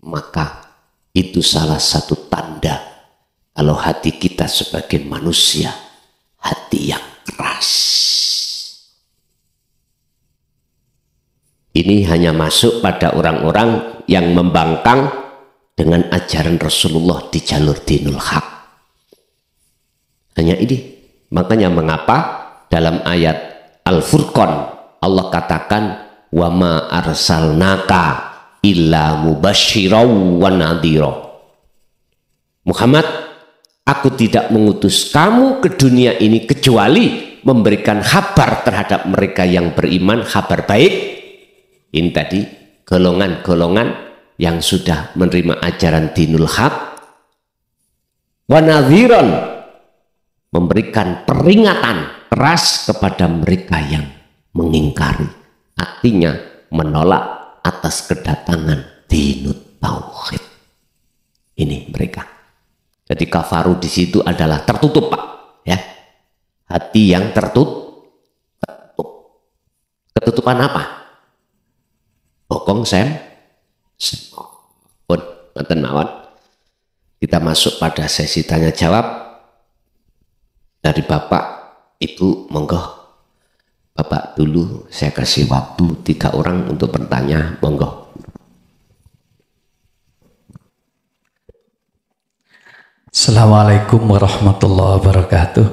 maka itu salah satu tanda kalau hati kita sebagai manusia hati yang keras. Ini hanya masuk pada orang-orang yang membangkang dengan ajaran Rasulullah di jalur dinul haq. Hanya ini. Makanya mengapa dalam ayat Al-Furqan Allah katakan wa ma arsalnaka illa mubasysyiran wa nadhira. Muhammad, aku tidak mengutus kamu ke dunia ini kecuali memberikan kabar terhadap mereka yang beriman, kabar baik. Ini tadi golongan-golongan yang sudah menerima ajaran dinul haq. Wa nadhiran, memberikan peringatan keras kepada mereka yang mengingkari, artinya menolak atas kedatangan dinut tauhid. Ini mereka. Jadi kafaru di situ adalah tertutup Pak, ya. Hati yang tertutup. Ketutupan apa? Bokong pun nonton mawon. Kita masuk pada sesi tanya jawab. dari Bapak, Ibu, monggo. Bapak dulu, saya kasih waktu 3 orang untuk bertanya, monggo. Assalamualaikum warahmatullahi wabarakatuh.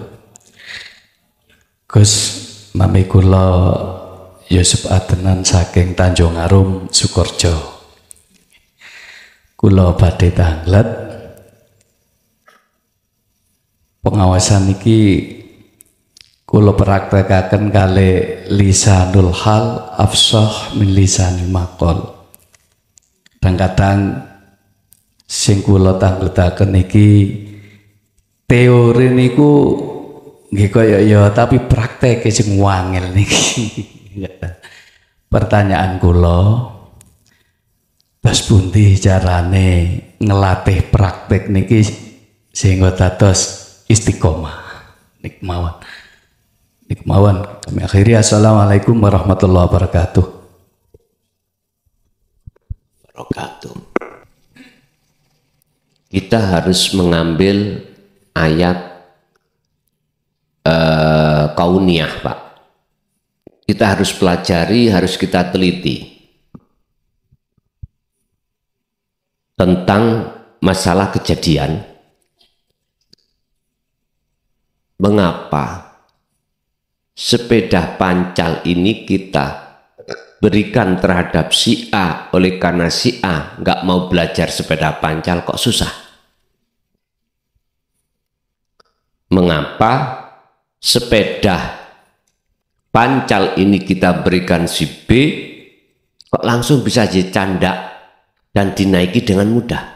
Gus, nami kula Yusuf Adnan saking Tanjung Arum, Sukorejo. Kula badhe tanglet pengawasan iki kula praktekaken kali lisanul hal afsah min lisanil maqal. Kadang-kadang sing kula tangletaken iki teori niku nggih kaya ya tapi prakteke sing wangel niki. Pertanyaan kula, terus pundi carane ngelatih praktek niki sehingga dados istiqomah? Nikmawan. Kami akhiri, assalamualaikum warahmatullahi wabarakatuh. Kita harus mengambil ayat kauniyah, Pak. Kita harus pelajari, harus kita teliti tentang masalah kejadian. Mengapa sepeda pancal ini kita berikan terhadap si A, oleh karena si A nggak mau belajar sepeda pancal kok susah? Mengapa sepeda pancal ini kita berikan si B kok langsung bisa jadi candak dan dinaiki dengan mudah?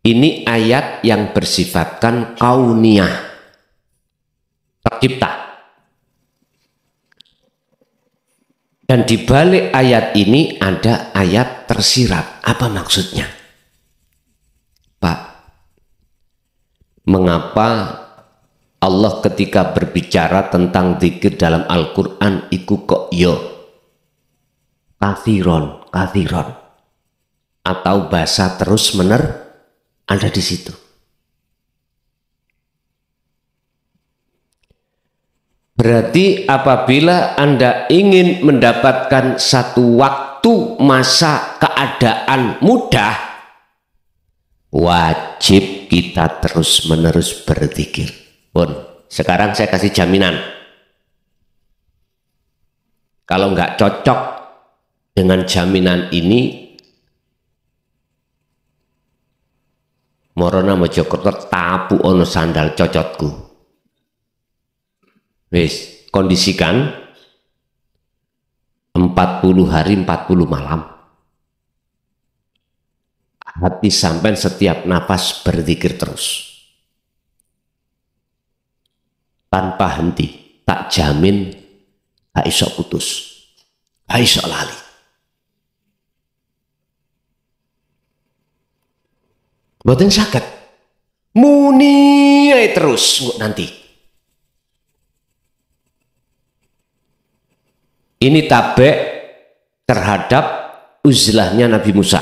Ini ayat yang bersifatkan kauniyah, tercipta. Dan di balik ayat ini ada ayat tersirat. Apa maksudnya? Pak, mengapa Allah ketika berbicara tentang zikir dalam Al-Quran iku kok yo kathiron atau bahasa terus ada di situ? Berarti apabila Anda ingin mendapatkan satu waktu masa keadaan mudah, wajib kita terus-menerus berzikir. Pun, sekarang saya kasih jaminan. Kalau nggak cocok dengan jaminan ini, Morona Mojokerto tapu ono sandal cocotku. Wis, kondisikan 40 hari 40 malam. Hati sampai setiap nafas berzikir terus. Tanpa henti, tak jamin gak iso putus, gak iso lali. Mboten saged muni ae terus nanti. Ini tabek terhadap uzlahnya Nabi Musa.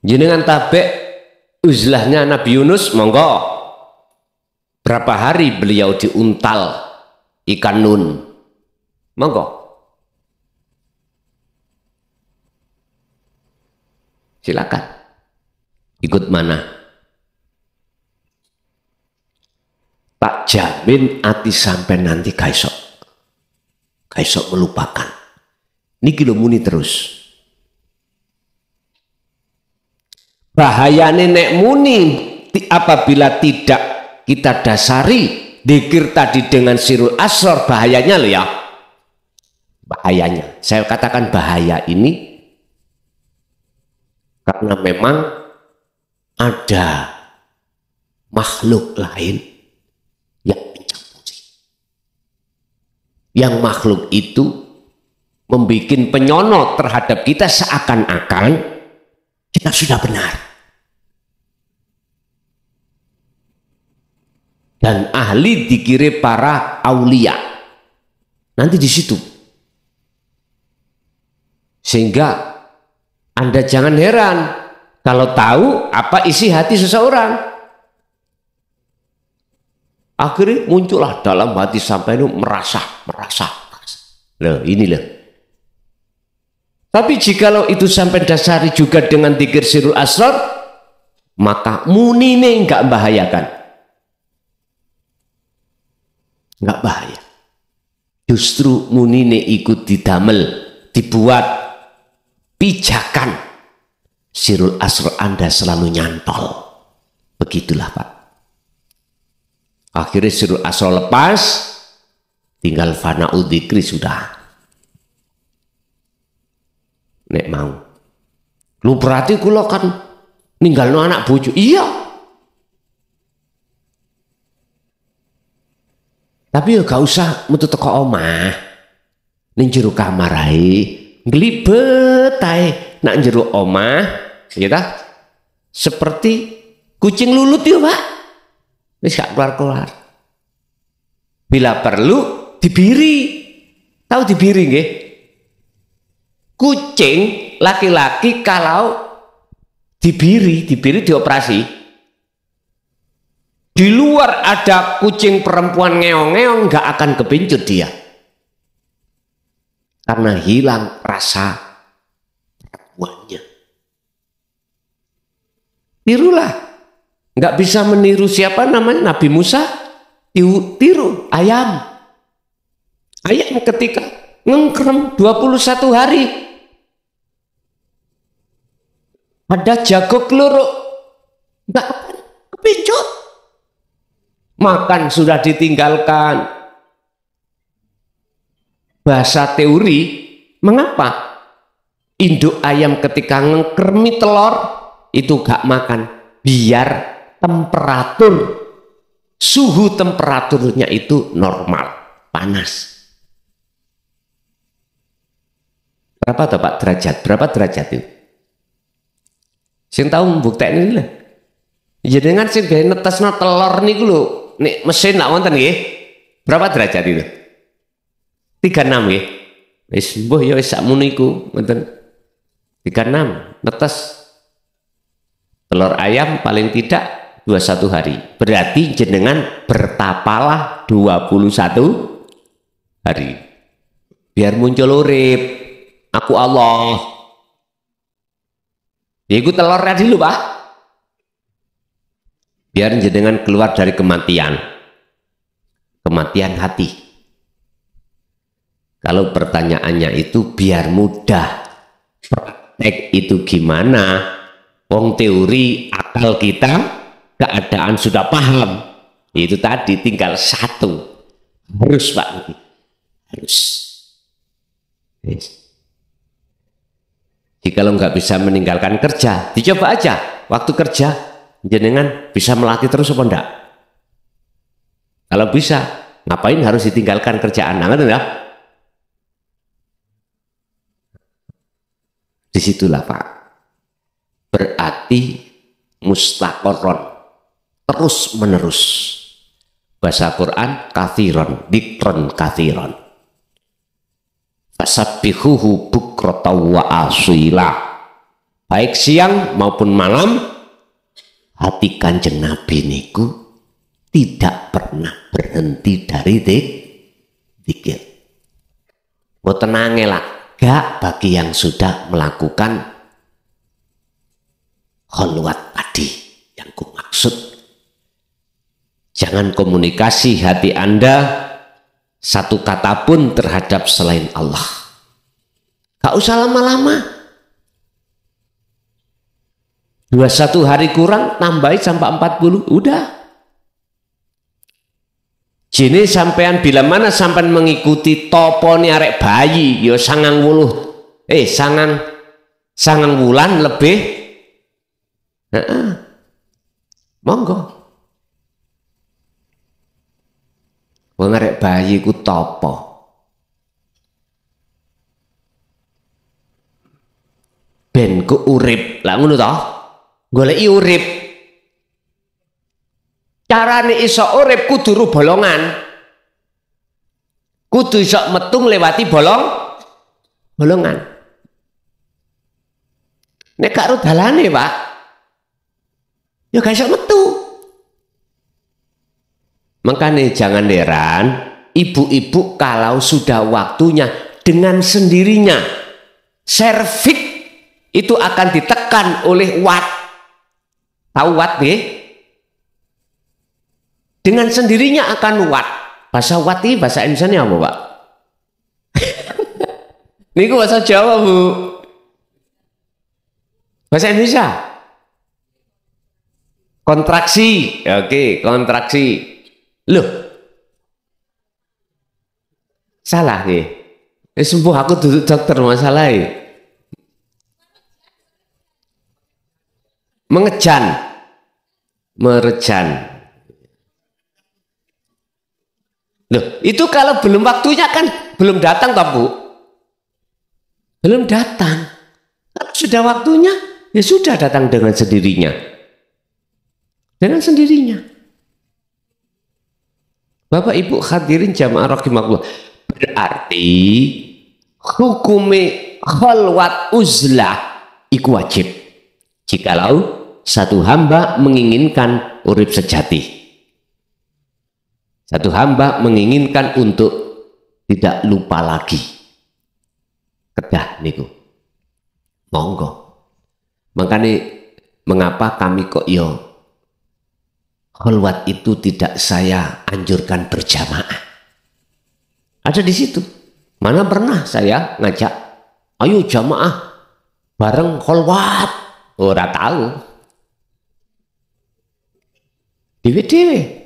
Jenengan tabek uzlahnya Nabi Yunus, monggo. Berapa hari beliau diuntal ikan nun, monggo. Silakan. Ikut mana? Tak jamin hati sampai nanti kaisok melupakan. Niki lho muni terus. Bahaya nenek muni apabila tidak kita dasari dzikir tadi dengan sirul asror, bahayanya loh ya. Bahayanya, saya katakan bahaya ini karena memang ada makhluk lain yang mencampuri. Yang makhluk itu membuat penyonot terhadap kita seakan-akan kita sudah benar. Dan ahli dikira para aulia. Nanti di situ. Sehingga Anda jangan heran kalau tahu apa isi hati seseorang. Akhirnya muncullah dalam hati sampai itu merasa. Loh, ini loh. Tapi jikalau itu sampai dasari juga dengan dzikir sirrul asrar, maka munine enggak membahayakan. Enggak bahaya. Justru munine ikut didamel, dibuat pijakan. Sirrul asrar Anda selalu nyantol. Begitulah Pak. Akhirnya sirrul asrar lepas, tinggal fana'ul dzikri sudah. Nek mau. Lu berarti kula kan ninggalno anak bojo. Iya. Tapi ya gak usah metu teko omah. Ning jero kamar ae, nglibet ae nak jero omah, ya ta? Seperti kucing lulut ya, Pak. Wis gak keluar-keluar. Bila perlu dibiri. Tahu dibiri nggih? Kucing laki-laki kalau dibiri dioperasi, di luar ada kucing perempuan ngeong-ngeong nggak akan kepincut dia, karena hilang rasa perempuannya. Tirulah, nggak bisa meniru siapa namanya Nabi Musa, tiru ayam ketika ngengkrem 21 hari. Ada jago keluruk, nggak akan kepincut. Makan sudah ditinggalkan. Bahasa teori, mengapa induk ayam ketika ngengkremi telur itu gak makan? Biar suhu temperaturnya itu normal, panas. Berapa tuh Pak derajat? Berapa derajat itu? Sing tahu mbuktekne lho. Jenengan sing gawe netesno telur niku lho, nek mesin lak wonten nggih. Berapa derajat itu? 36 nggih. Wis mbuh ya wis sakmono iku, ngoten. 36 netes telur ayam paling tidak 21 hari. Berarti jenengan bertapalah 21 hari. Biar muncul urip. Aku Allah. Ya itu telurnya dulu Pak. Biar jenengan keluar dari kematian hati. Kalau pertanyaannya itu biar mudah, praktek itu gimana? Wong teori akal kita, keadaan sudah paham. Itu tadi tinggal satu. Harus Pak. Harus. Yes. Jika lo nggak bisa meninggalkan kerja, dicoba aja. Waktu kerja, jenengan bisa melatih terus apa enggak? Kalau bisa, ngapain harus ditinggalkan kerjaan? Ngerti ya? Disitulah Pak. Berarti mustaqorron, terus menerus. Bahasa Quran kathiron, dikron kathiron. Fasabbihuhu bukrata wa asila. Baik siang maupun malam, hati Kanjeng Nabi niku tidak pernah berhenti dari dzikir. Mboten angel gak bagi yang sudah melakukan khalwat tadi yang ku maksud. Jangan komunikasi hati Anda satu kata pun terhadap selain Allah. Gak usah lama-lama. 21 hari kurang, tambahin sampai 40, udah. Jini sampean bila mana sampean mengikuti topone arek bayi, yo sangang wulan lebih. Monggo. Wong arek bayi ku topo. Ben ku urip. Lah ngono toh? Goleki urip. Carane iso urip kudu ru bolongan. Kudu iso metu nglewati bolongan. Nek gak ru dalane, Pak. Ya gak iso metu. Makanya jangan heran ibu-ibu kalau sudah waktunya dengan sendirinya serviks itu akan ditekan oleh watt. Tahu watt nggih? Dengan sendirinya akan watt. Bahasa watt ini bahasa Indonesia apa, Pak? Ini bahasa Jawa, Bu. Bahasa Indonesia? Kontraksi. Oke, kontraksi. Loh. Salah nih. Sembuh aku duduk dokter masalah. Mengejan. Merejan. Loh, itu kalau belum waktunya kan belum datang toh, Bu? Belum datang. Kalau sudah waktunya, ya sudah datang dengan sendirinya. Dengan sendirinya. Bapak Ibu hadirin jamaah rahimakumullah. Berarti hukume khalwat uzlah iku wajib. Jikalau satu hamba menginginkan urip sejati. Satu hamba menginginkan untuk tidak lupa lagi. Kedah niku. Monggo. Makanya mengapa kami kok khalwat itu tidak saya anjurkan berjamaah. Ada di situ. Mana pernah saya ngajak, ayo jamaah bareng khalwat. Ora tahu. Dewe-dewe.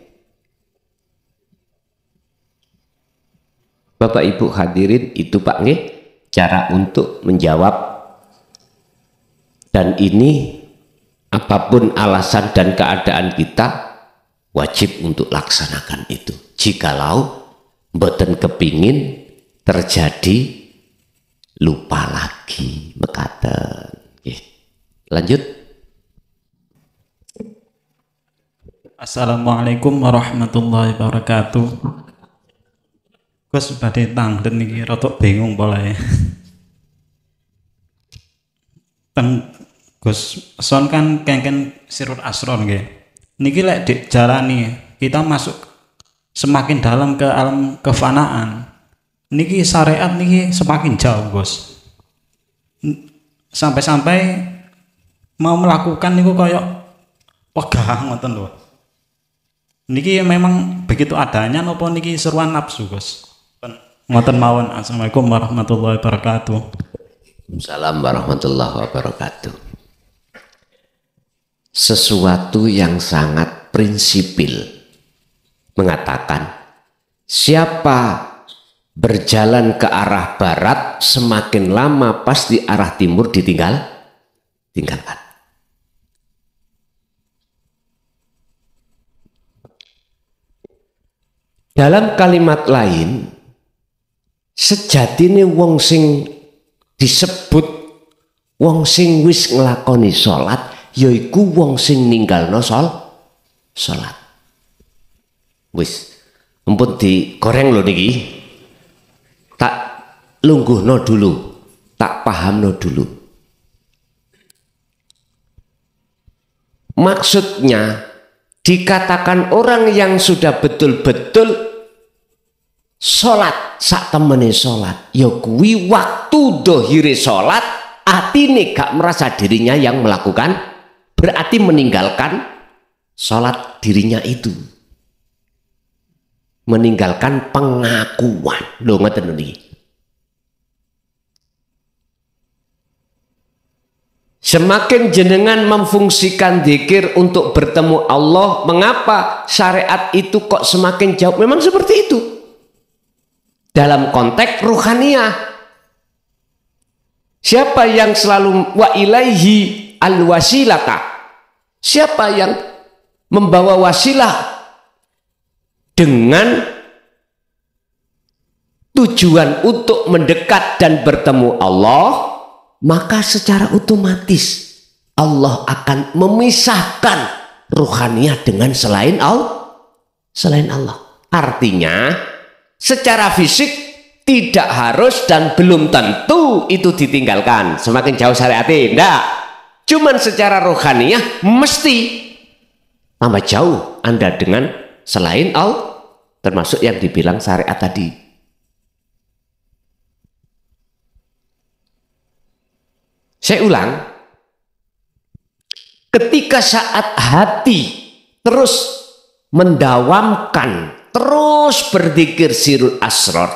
Bapak Ibu hadirin itu Pak nggih cara untuk menjawab, dan ini apapun alasan dan keadaan kita wajib untuk laksanakan itu. Jikalau mboten kepingin terjadi lupa lagi mekaten. Lanjut. Assalamualaikum warahmatullahi wabarakatuh. Gus badhe tangden iki rada bingung polae. Ten Gus son kan kengken sirut asron nggih. Niki lek dijalani kita masuk semakin dalam ke alam kefanaan. Niki syariat niki semakin jauh, Gus. Sampai-sampai mau melakukan niku koyok wegah ngoten lho. Niki memang begitu adanya napa niki seruan nafsu, Gus? Ngoten mawon. Assalamualaikum warahmatullahi wabarakatuh. Assalamualaikum warahmatullahi wabarakatuh. Sesuatu yang sangat prinsipil mengatakan siapa berjalan ke arah barat semakin lama pasti arah timur tinggalkan. Dalam kalimat lain, sejatine wong sing disebut wong sing wis nglakoni salat yaiku wong sing ninggalno salat. Wis empun digoreng lho niki. Tak lungguhno dulu, tak pahamno dulu. Maksudnya dikatakan orang yang sudah betul-betul sholat sak temene sholat ya kuwi waktu dohire sholat atine gak merasa dirinya yang melakukan, berarti meninggalkan sholat dirinya itu, meninggalkan pengakuan. Lho ngeten niki. Semakin jenengan memfungsikan zikir untuk bertemu Allah, mengapa syariat itu kok semakin jauh? Memang seperti itu. Dalam konteks ruhaniyah. Siapa yang selalu wa ilaihi al-wasilata? Siapa yang membawa wasilah dengan tujuan untuk mendekat dan bertemu Allah, maka secara otomatis Allah akan memisahkan ruhaniyah dengan selain Allah. Artinya secara fisik tidak harus dan belum tentu itu ditinggalkan semakin jauh syariat, tidak. Cuman secara rohaniyah mesti tambah jauh Anda dengan selain Allah, termasuk yang dibilang syariat tadi. Saya ulang, ketika saat hati terus mendawamkan, terus berzikir sirul asrar,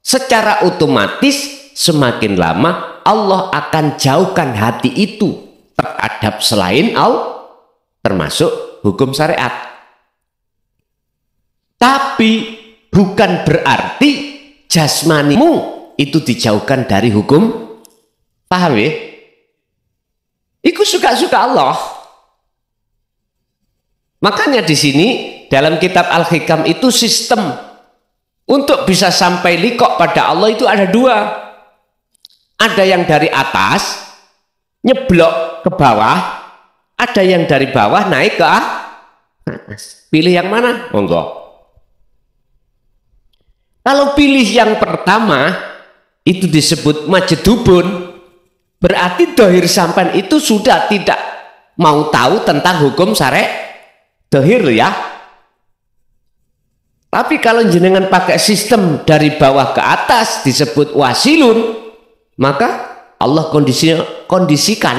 secara otomatis semakin lama Allah akan jauhkan hati itu terhadap selain Allah, termasuk hukum syariat. Tapi bukan berarti jasmanimu itu dijauhkan dari hukum. Paham ya? Itu suka-suka Allah. Makanya di sini dalam kitab Al-Hikam itu sistem untuk bisa sampai liqo pada Allah itu ada dua. Ada yang dari atas nyeblok ke bawah, ada yang dari bawah naik ke atas. Pilih yang mana? Monggo. Kalau pilih yang pertama itu disebut majedubun, berarti dohir sampan itu sudah tidak mau tahu tentang hukum syariat dohir ya. Tapi kalau jenengan pakai sistem dari bawah ke atas disebut wasilun, maka Allah kondisikan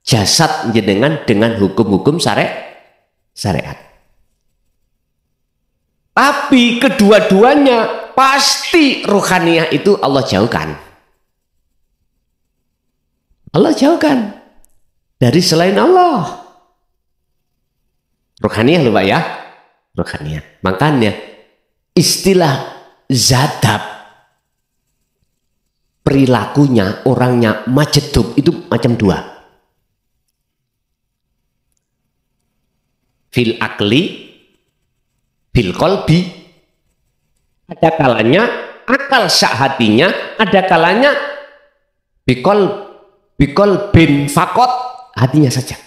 jasad jenengan dengan hukum-hukum syariat. Tapi kedua-duanya pasti ruhaniyah itu Allah jauhkan. Allah jauhkan dari selain Allah. Ruhaniyah lupa ya, ruhaniyah. Makanya istilah zadab, perilakunya orangnya majedub itu macam dua. Fil akli, fil kolbi. Ada kalanya akal sak hatinya, ada kalanya bikol bin fakot, hatinya saja.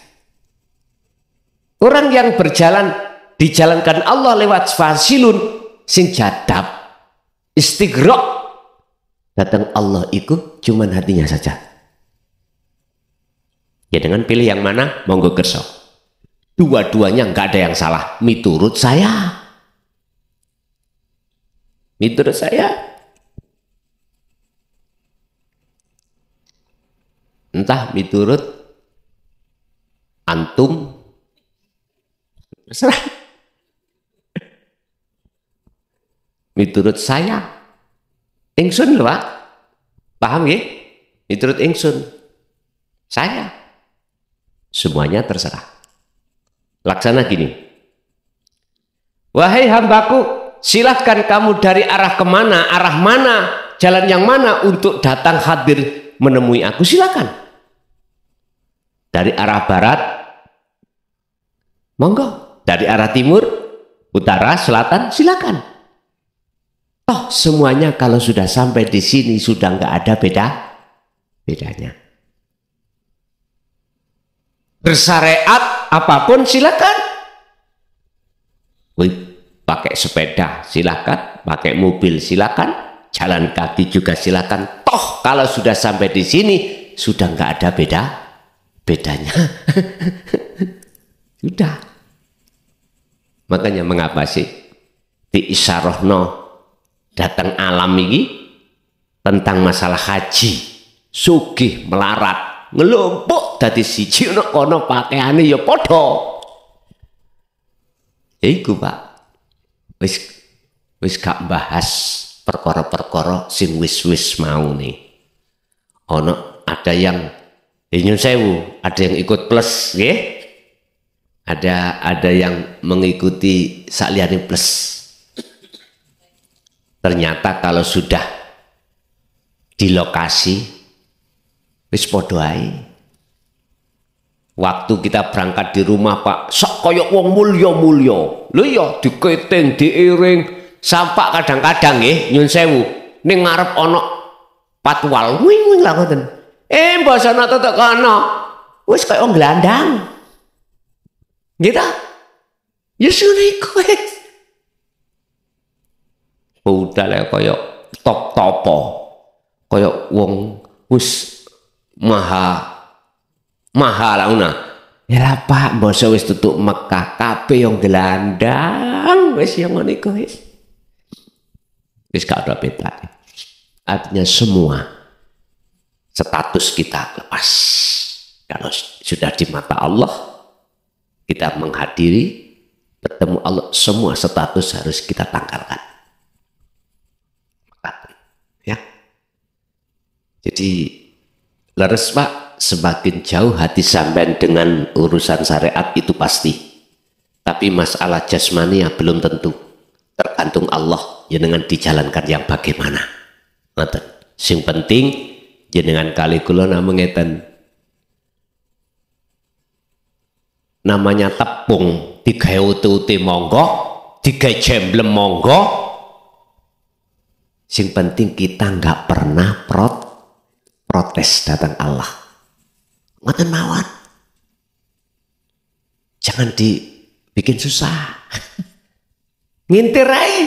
Orang yang berjalan dijalankan Allah lewat fasilun sing jadab istighraq, datang Allah ikut cuman hatinya saja. Ya dengan pilih yang mana monggo kerso. Dua-duanya nggak ada yang salah miturut saya. Miturut saya. Entah miturut antum, terserah. Miturut saya, ingsun lho Pak, paham ya? Miturut ingsun, saya, semuanya terserah. Laksana gini, wahai hambaku, silahkan kamu dari arah kemana, arah mana, jalan yang mana untuk datang hadir menemui aku, silakan. Dari arah barat, monggo. Dari arah timur, utara, selatan, silakan. Toh semuanya kalau sudah sampai di sini sudah nggak ada bedanya. Bersyariat apapun silakan. Wih, pakai sepeda silakan, pakai mobil silakan, jalan kaki juga silakan. Toh kalau sudah sampai di sini sudah nggak ada bedanya. Sudah. Makanya mengapa sih diisyarahno datang alam ini tentang masalah haji, sugih melarat, ngelumpuk dadi siji ono kono pakaiane ya padha. Ya iku Pak. Wis gak bahas perkara-perkara sing wis mau nih. Ono ada yang nyun sewu, ada yang ikut plus nggih. Ada yang mengikuti sakliyane plus. Ternyata kalau sudah di lokasi wis padha ae. Waktu kita berangkat di rumah Pak, sok koyok wong mulya-mulya. Lho ya diketing, diiring, sampak kadang-kadang nggih nyun sewu ning ngarep ana patwal wing-wing lah ngoten. Mbasana tetek kana wis kaya wong glandang. Nggih ta? Ya sune kowe. Udah lah kaya top-topo. Kaya wong wis maha lah una. Ya Pak, basa wis tutuk Mekah, kabeh yang gelandang wis yang ngono iku wis. Wis gak ada beda. Artinya semua status kita lepas. Kalau sudah di mata Allah, kita menghadiri, bertemu Allah, semua status harus kita tanggalkan. Ya. Jadi leres Pak, semakin jauh hati sampean dengan urusan syariat itu pasti. Tapi masalah jasmani ya belum tentu. Tergantung Allah, jenengan dijalankan yang bagaimana. Ngoten. Sing penting jenengan kali kula namung ngeten. Namanya tepung digawe uti-uti monggo, digawe jemblem monggo. Sing penting kita nggak pernah protes datang Allah. Ngoten mawon. Jangan dibikin susah. Ngintir ae.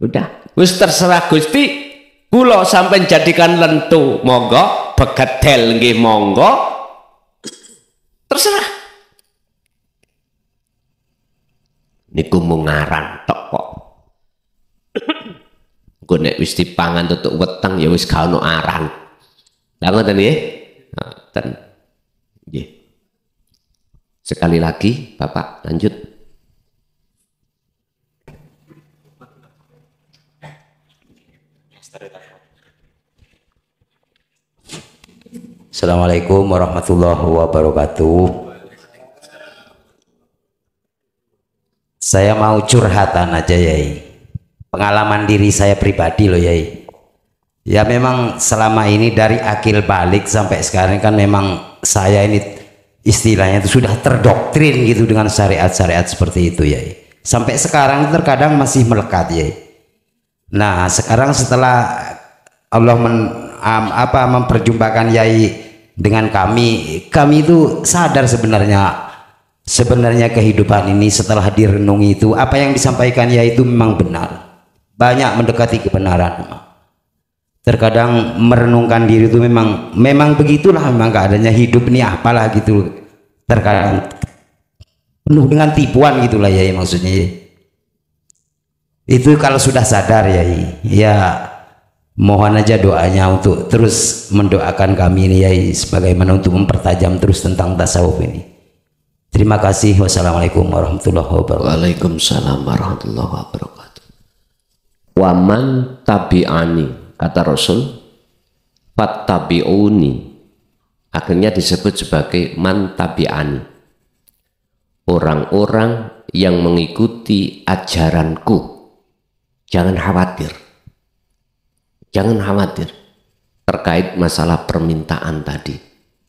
Udah, wis terserah Gusti. Kula sampai jadikan lentu monggo, begedel nggih monggo. Terserah. Niku mung ngaran tok kok. Engko nek wis dipangan tutuk weteng ya wis gak ono aran. Lah ngoten nggih. Ngoten. Nggih. Sekali lagi Bapak lanjut. Assalamualaikum warahmatullahi wabarakatuh. Saya mau curhatan aja Yai. Pengalaman diri saya pribadi loh Yai. Ya memang selama ini dari akil balik sampai sekarang kan memang saya ini istilahnya itu sudah terdoktrin gitu dengan syariat-syariat seperti itu Yai. Sampai sekarang terkadang masih melekat Yai. Nah sekarang setelah Allah memperjumpakan Yai dengan kami itu sadar sebenarnya kehidupan ini setelah direnungi itu apa yang disampaikan Yai itu memang benar, banyak mendekati kebenaran. Terkadang merenungkan diri itu memang begitulah, memang keadaannya hidup ini apalah gitu, terkadang penuh dengan tipuan gitulah Yai, maksudnya itu kalau sudah sadar Yai, ya mohon aja doanya untuk terus mendoakan kami ini Yai, sebagaimana untuk mempertajam terus tentang tasawuf ini. Terima kasih. Wassalamualaikum warahmatullahi wabarakatuh. Waalaikumsalam warahmatullahi wabarakatuh. Waman tabi'ani, kata Rasul, fattabi'uni, akhirnya disebut sebagai man tabi'ani, orang-orang yang mengikuti ajaranku. Jangan khawatir. Jangan khawatir terkait masalah permintaan tadi.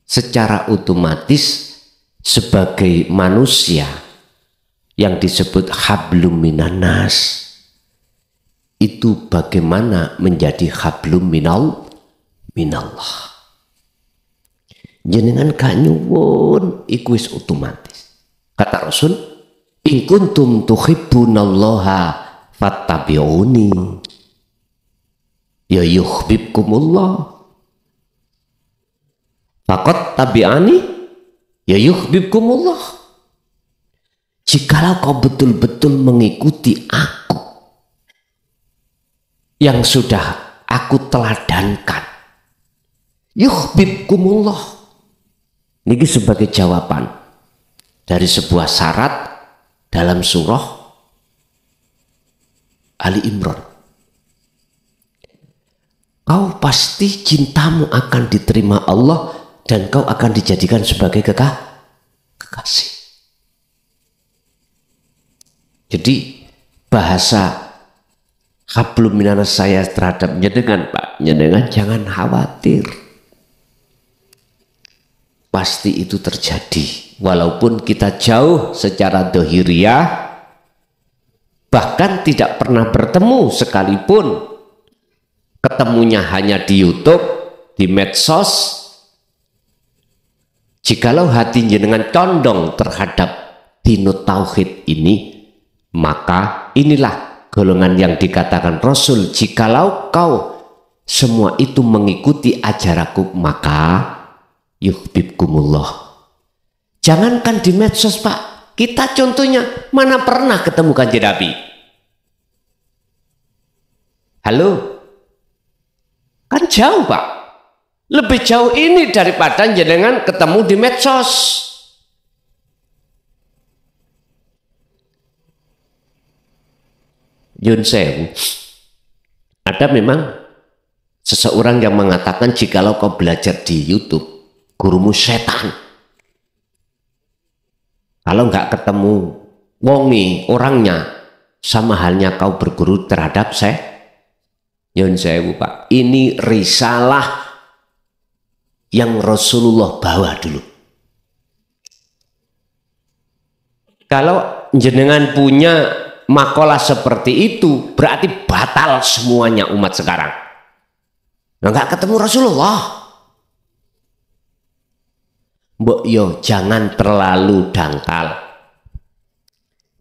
Secara otomatis sebagai manusia yang disebut hablum minan nas, itu bagaimana menjadi hablum minallah. Jenengan gak nyuwun iku wis otomatis. Kata Rasul, in kuntum tuhibbunallaha fattabi'uni ya yuhibbukumullah. Faqat tabi'ani ya yuhibbukumullah. Jikalau kau betul-betul mengikuti aku yang sudah aku teladankan, yuhibbukumullah. Ini sebagai jawaban dari sebuah syarat dalam surah Ali Imran. Kau pasti cintamu akan diterima Allah dan kau akan dijadikan sebagai kekasih. Jadi bahasa hablum minan nas saya terhadap jenengan Pak, jenengan jangan khawatir. Pasti itu terjadi walaupun kita jauh secara dohiriyah, bahkan tidak pernah bertemu sekalipun. Ketemunya hanya di YouTube, di medsos. Jikalau hati jenengan condong terhadap dinut tauhid ini, maka inilah golongan yang dikatakan Rasul, jikalau kau semua itu mengikuti ajaranku, maka yuhibbukumullah. Jangankan di medsos Pak, kita contohnya mana pernah ketemu Kanjeng Nabi? Halo? Kan jauh Pak. Lebih jauh ini daripada jenengan ketemu di medsos. Yun sewu. Ada memang seseorang yang mengatakan jikalau kau belajar di YouTube, gurumu setan. Kalau nggak ketemu wongi orangnya, sama halnya kau berguru terhadap Yun sewu Pak. Ini risalah yang Rasulullah bawa dulu. Kalau jenengan punya makalah seperti itu, berarti batal semuanya umat sekarang. Nggak ketemu Rasulullah. Mbok yo jangan terlalu dangkal.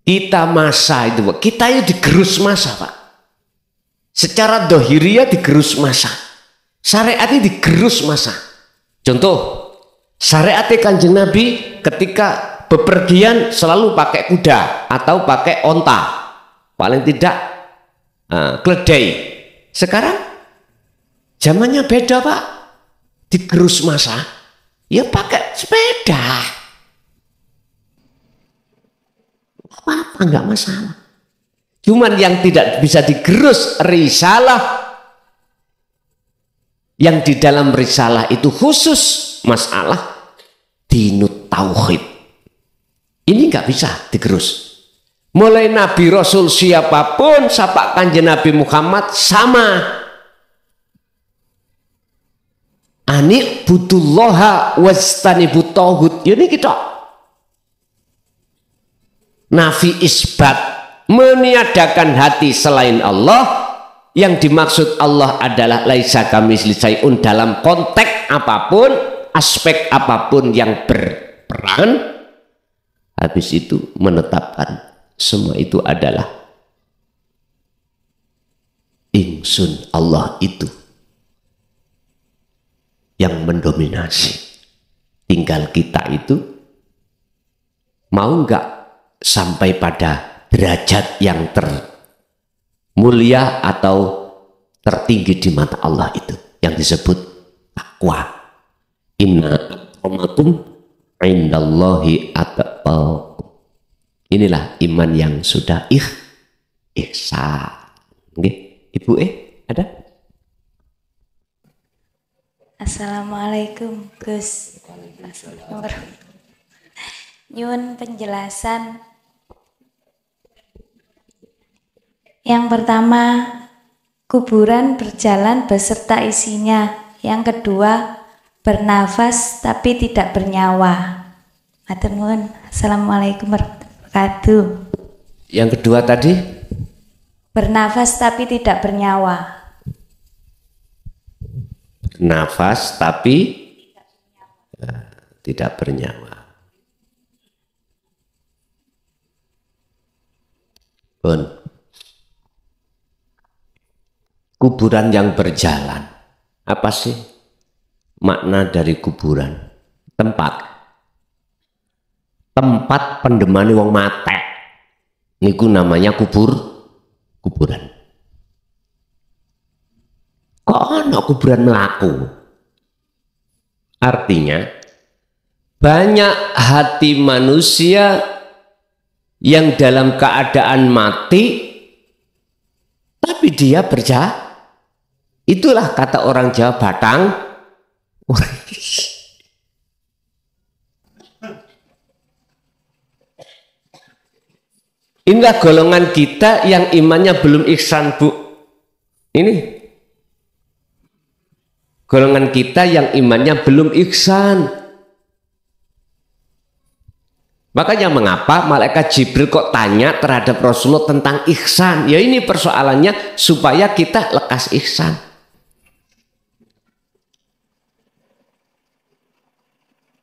Kita masa itu, kita itu digerus masa Pak. Secara dohiriyah digerus masa. Syariatnya digerus masa. Contoh, syariatnya Kanjeng Nabi ketika bepergian selalu pakai kuda atau pakai onta, paling tidak keledai. Sekarang zamannya beda Pak, digerus masa, ya pakai sepeda, apa-apa nggak masalah. Cuman yang tidak bisa digerus risalah, yang di dalam risalah itu khusus masalah dinut tauhid. Ini nggak bisa digerus. Mulai Nabi Rasul siapapun, sapa Kanjeng Nabi Muhammad sama. Ani butullaha wastanibut tauhid. Ini kita. Nafi isbat, meniadakan hati selain Allah. Yang dimaksud Allah adalah laisa kamitslihi syai'un dalam konteks apapun, aspek apapun yang berperan. Habis itu menetapkan semua itu adalah ingsun, Allah itu yang mendominasi. Tinggal kita itu mau nggak sampai pada derajat yang mulia atau tertinggi di mata Allah itu yang disebut takwa. Inna akramakum indallahi atqakum. Inilah iman yang sudah ihsan. Nggih, Ibu ada? Assalamualaikum Gus. Nyuwun penjelasan. Yang pertama, kuburan berjalan beserta isinya. Yang kedua, bernafas tapi tidak bernyawa. Matur nuwun. Assalamualaikum warahmatullahi wabarakatuh. Yang kedua tadi? Bernafas tapi tidak bernyawa. Nafas tapi tidak bernyawa. Pun. Kuburan yang berjalan. Apa sih makna dari kuburan? Tempat pendemani wong mate. Niku namanya kuburan. Kok ana kuburan melaku? Artinya banyak hati manusia yang dalam keadaan mati tapi dia berjalan. Itulah kata orang Jawa batang. Inilah golongan kita yang imannya belum ihsan, Bu. Ini golongan kita yang imannya belum ihsan. Makanya mengapa malaikat Jibril kok tanya terhadap Rasulullah tentang ihsan? Ya ini persoalannya supaya kita lekas ihsan.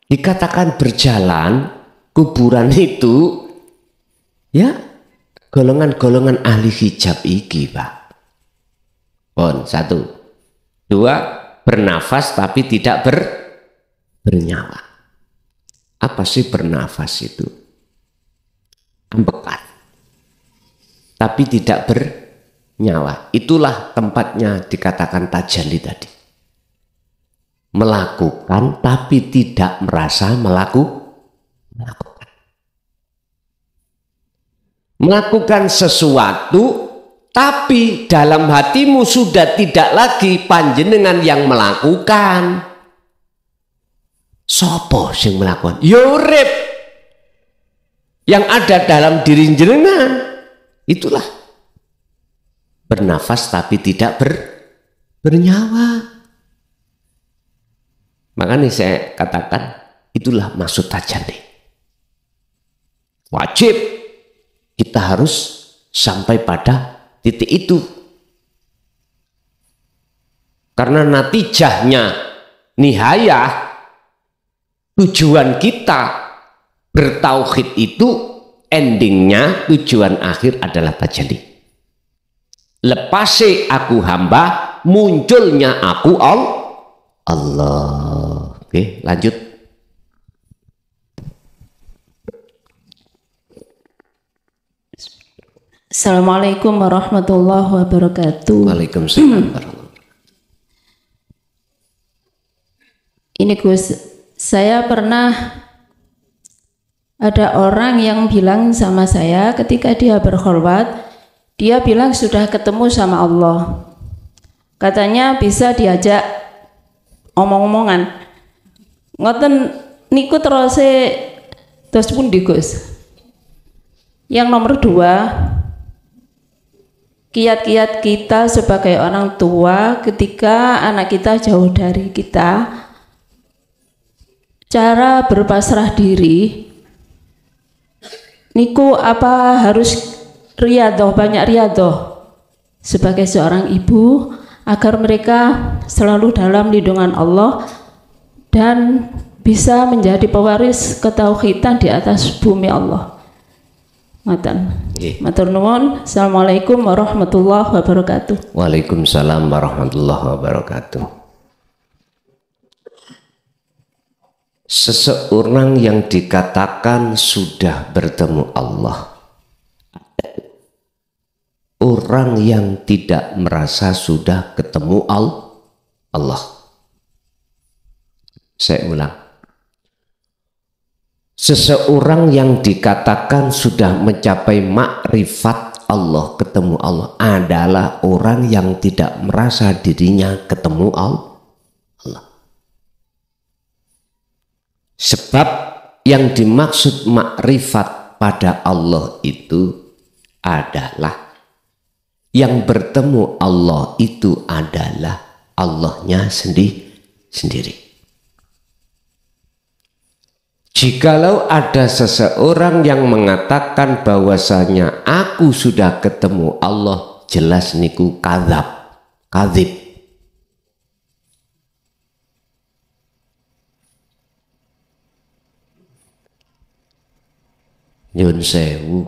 Dikatakan berjalan kuburan itu ya golongan-golongan ahli hijab iki, Pak. Pon, 1. 2, bernafas tapi tidak bernyawa. Apa sih bernafas itu? Ambekan. Tapi tidak bernyawa. Itulah tempatnya dikatakan tajalli tadi. Melakukan tapi tidak merasa melakukan. Melakukan sesuatu tapi dalam hatimu sudah tidak lagi panjenengan yang melakukan. Sopo sing melakukan? Urip yang ada dalam diri jenengan. Itulah bernafas tapi tidak bernyawa. Makanya saya katakan itulah maksud tajalli. Wajib kita harus sampai pada titik itu. Karena natijahnya, nihayah, tujuan kita bertauhid itu endingnya, tujuan akhir adalah tajalli. Lepase aku hamba, munculnya aku Allah. Oke, lanjut. Assalamualaikum warahmatullahi wabarakatuh. Waalaikumsalam warahmatullahi wabarakatuh. Ini Gus, saya pernah ada orang yang bilang sama saya ketika dia berkhulwat, dia bilang sudah ketemu sama Allah. Katanya bisa diajak omong-omongan. Ngoten niku terus pundi Gus? Yang nomor 2, kiat-kiat kita sebagai orang tua ketika anak kita jauh dari kita, cara berpasrah diri niku apa harus riyadhah, banyak riyadhah sebagai seorang ibu agar mereka selalu dalam lindungan Allah dan bisa menjadi pewaris ketauhidan di atas bumi Allah. Matur nuwun. Assalamualaikum warahmatullahi wabarakatuh. Waalaikumsalam warahmatullahi wabarakatuh. Seseorang yang dikatakan sudah bertemu Allah, orang yang tidak merasa sudah ketemu Allah. Saya ulang. Seseorang yang dikatakan sudah mencapai makrifat Allah, ketemu Allah, adalah orang yang tidak merasa dirinya ketemu Allah. Sebab yang dimaksud makrifat pada Allah itu adalah yang bertemu Allah itu adalah Allahnya sendiri. Jikalau ada seseorang yang mengatakan bahwasanya aku sudah ketemu Allah, jelas niku kadzib. Nyun sewu.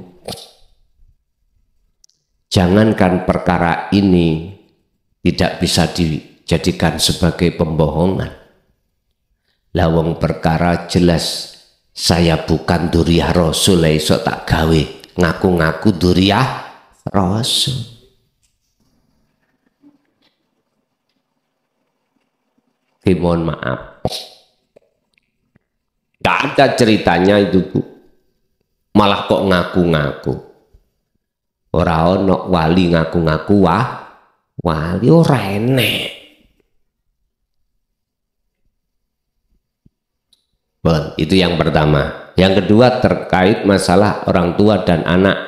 Jangankan perkara ini tidak bisa dijadikan sebagai pembohongan. Lawang perkara jelas saya bukan duriyah Rasul, iso tak gawe ngaku-ngaku duriyah Rasul. Mohon maaf, gak ada ceritanya itu Bu. Malah kok ngaku-ngaku. Ora ono wali ngaku-ngaku wali ora enek. Bon, itu yang pertama. Yang kedua terkait masalah orang tua dan anak.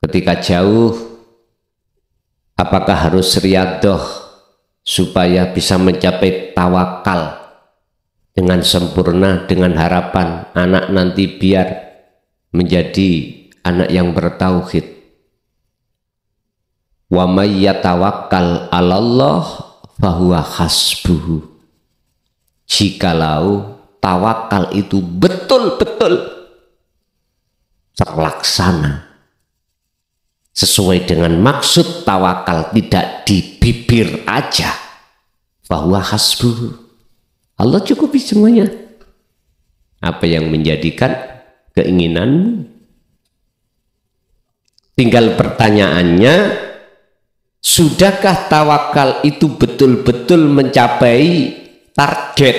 Ketika jauh, apakah harus riyadhah supaya bisa mencapai tawakal dengan sempurna, dengan harapan anak nanti biar menjadi anak yang bertauhid. Wa may yatawakkal 'alallah fahuwa hasbuhu. Jikalau tawakal itu betul-betul terlaksana sesuai dengan maksud tawakal, tidak di bibir aja, fahuwa hasbuhu, Allah cukupi semuanya. apa yang menjadikan keinginanmu. Tinggal pertanyaannya, sudahkah tawakal itu betul-betul mencapai target?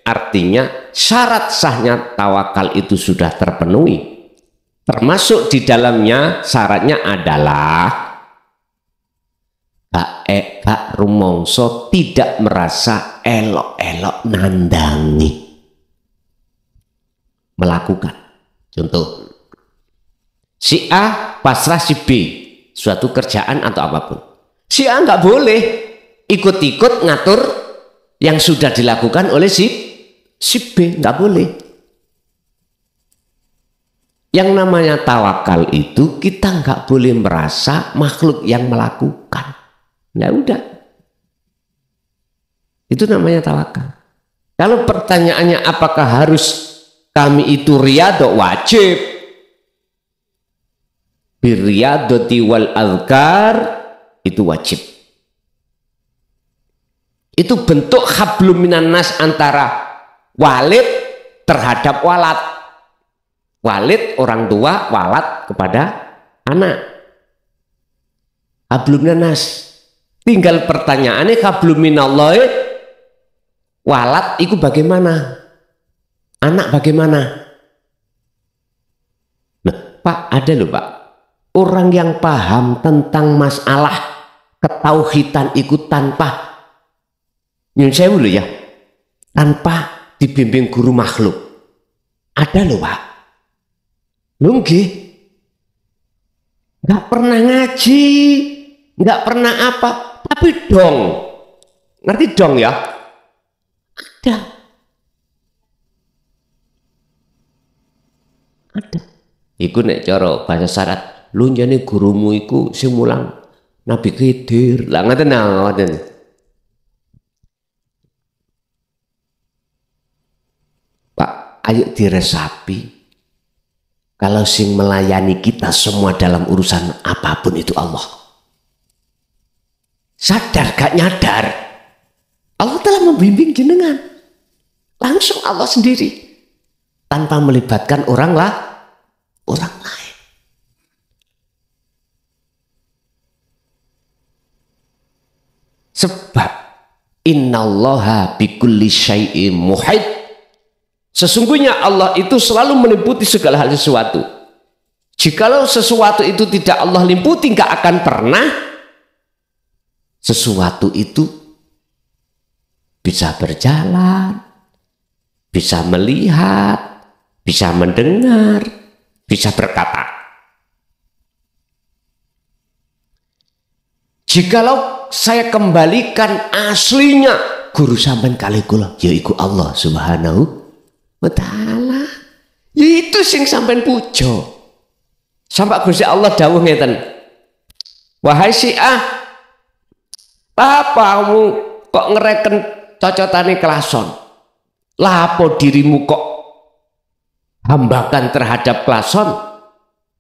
Artinya syarat sahnya tawakal itu sudah terpenuhi. Termasuk di dalamnya syaratnya adalah gak rumongso tidak merasa elok-elok nandangi. Melakukan. Contoh, si A pasrah si B suatu kerjaan atau apapun. Si A nggak boleh ikut-ikut ngatur yang sudah dilakukan oleh si B, nggak boleh. Yang namanya tawakal itu kita nggak boleh merasa makhluk yang melakukan. Nggak udah. Itu namanya tawakal. Kalau pertanyaannya apakah harus kami itu riyadhah? Wajib. Birriyadhati wal azkar itu wajib. Itu bentuk hablum minan nas antara walid terhadap walad. Walid orang tua, walad kepada anak. Hablum minan nas. Tinggal pertanyaannya hablum minallahi walad itu bagaimana? Anak bagaimana? Nah, Pak, ada loh Pak. Orang yang paham tentang masalah ketauhidan itu tanpa nyun sewu loh ya, tanpa dibimbing guru makhluk. Ada loh Pak. Lu nggak pernah ngaji, nggak pernah apa, tapi dong, ngerti dong ya? Ada. Iku nek cara bahasa syarat. Lu jane gurumu iku sing mulang Nabi Khidir. Lah ngoten ngoten. Pak, ayo diresapi. Kalau sing melayani kita semua dalam urusan apapun itu Allah. Sadar gak nyadar, Allah telah membimbing jenengan. Langsung Allah sendiri. Tanpa melibatkan orang lain. Sebab innallaha bikulli syai'in muhit. Sesungguhnya Allah itu selalu meliputi segala hal sesuatu. Jikalau sesuatu itu tidak Allah liputi, nggak akan pernah sesuatu itu bisa berjalan, bisa melihat, bisa mendengar, bisa berkata. Jikalau saya kembalikan aslinya guru sampean kali kula yaiku Allah Subhanahu wa taala. Itu sing sampean puja. Sampai Gusti Allah dawuh ngeten. Wahai si A, apa kamu kok ngereken cocotane klason? Lapo dirimu kok hambakan terhadap klason?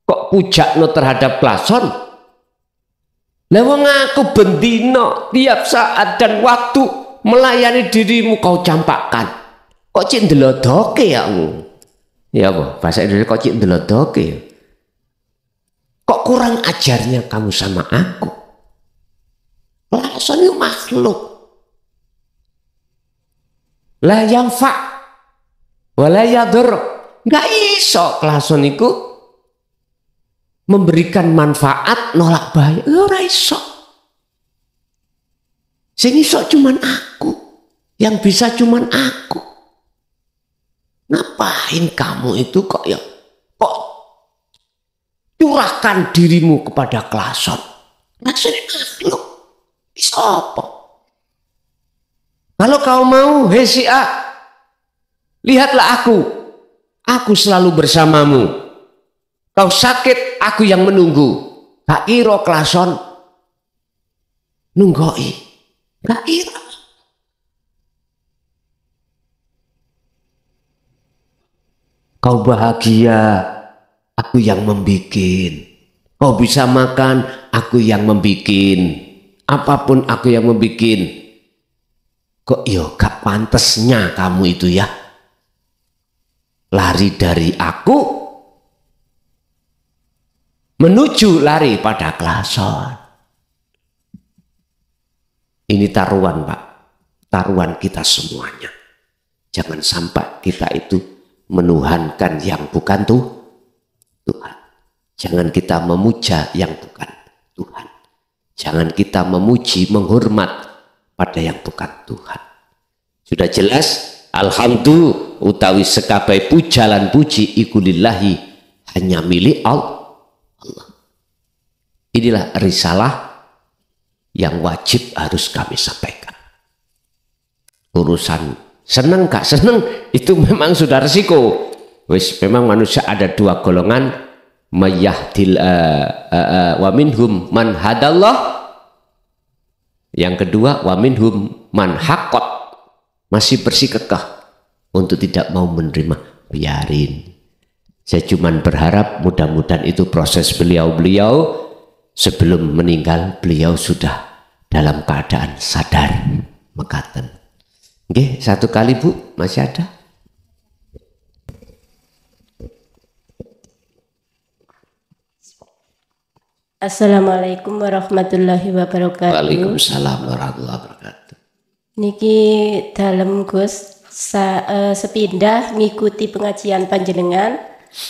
Kok pujakno terhadap klason? Lah wong aku bendino tiap saat dan waktu melayani dirimu kau campakkan. Kok cik ndelodoke ya kamu? Ya apa? Bahasa Indonesia kok cik ndelodoke? Kok kurang ajarnya kamu sama aku? Klason itu makhluk. La yanfa wala yadur. Enggak iso klason itu memberikan manfaat nolak bahaya. Ora iso. Sing iso cuman aku. Yang bisa cuman aku. Ngapain kamu itu kok curahkan dirimu kepada klason? Klason itu makhluk. Bisa apa? Kalau kau mau, hei si A, lihatlah aku. Aku selalu bersamamu. Kau sakit, aku yang menunggu. Gak kira klason nunggoi. Gak kira. Kau bahagia, aku yang membikin. Kau bisa makan, aku yang membikin. Apapun aku yang membikin. Kok yo gak pantesnya kamu itu ya? lari dari aku menuju lari pada kelason. Ini taruhan, Pak. Taruhan kita semuanya. Jangan sampai kita itu menuhankan yang bukan Tuhan. Jangan kita memuja yang bukan Tuhan. Jangan kita memuji, menghormat pada yang bukan Tuhan. Sudah jelas, alhamdulillah utawi sekabai pujalan puji iku lillahi, hanya milik Allah. Inilah risalah yang wajib harus kami sampaikan. Urusan seneng gak seneng itu memang sudah resiko. Wis, memang manusia ada dua golongan, mayahdil wa minhum man hadallah. Yang kedua, wa minhum man haqqat, masih bersikukuh untuk tidak mau menerima. Biarin. Saya cuma berharap mudah-mudahan itu proses beliau sebelum meninggal, beliau sudah dalam keadaan sadar mekaten. Oke, satu kali Bu, masih ada? Assalamualaikum warahmatullahi wabarakatuh. Waalaikumsalam warahmatullahi wabarakatuh. Niki dalem Gus sepindah ngikuti pengajian panjenengan.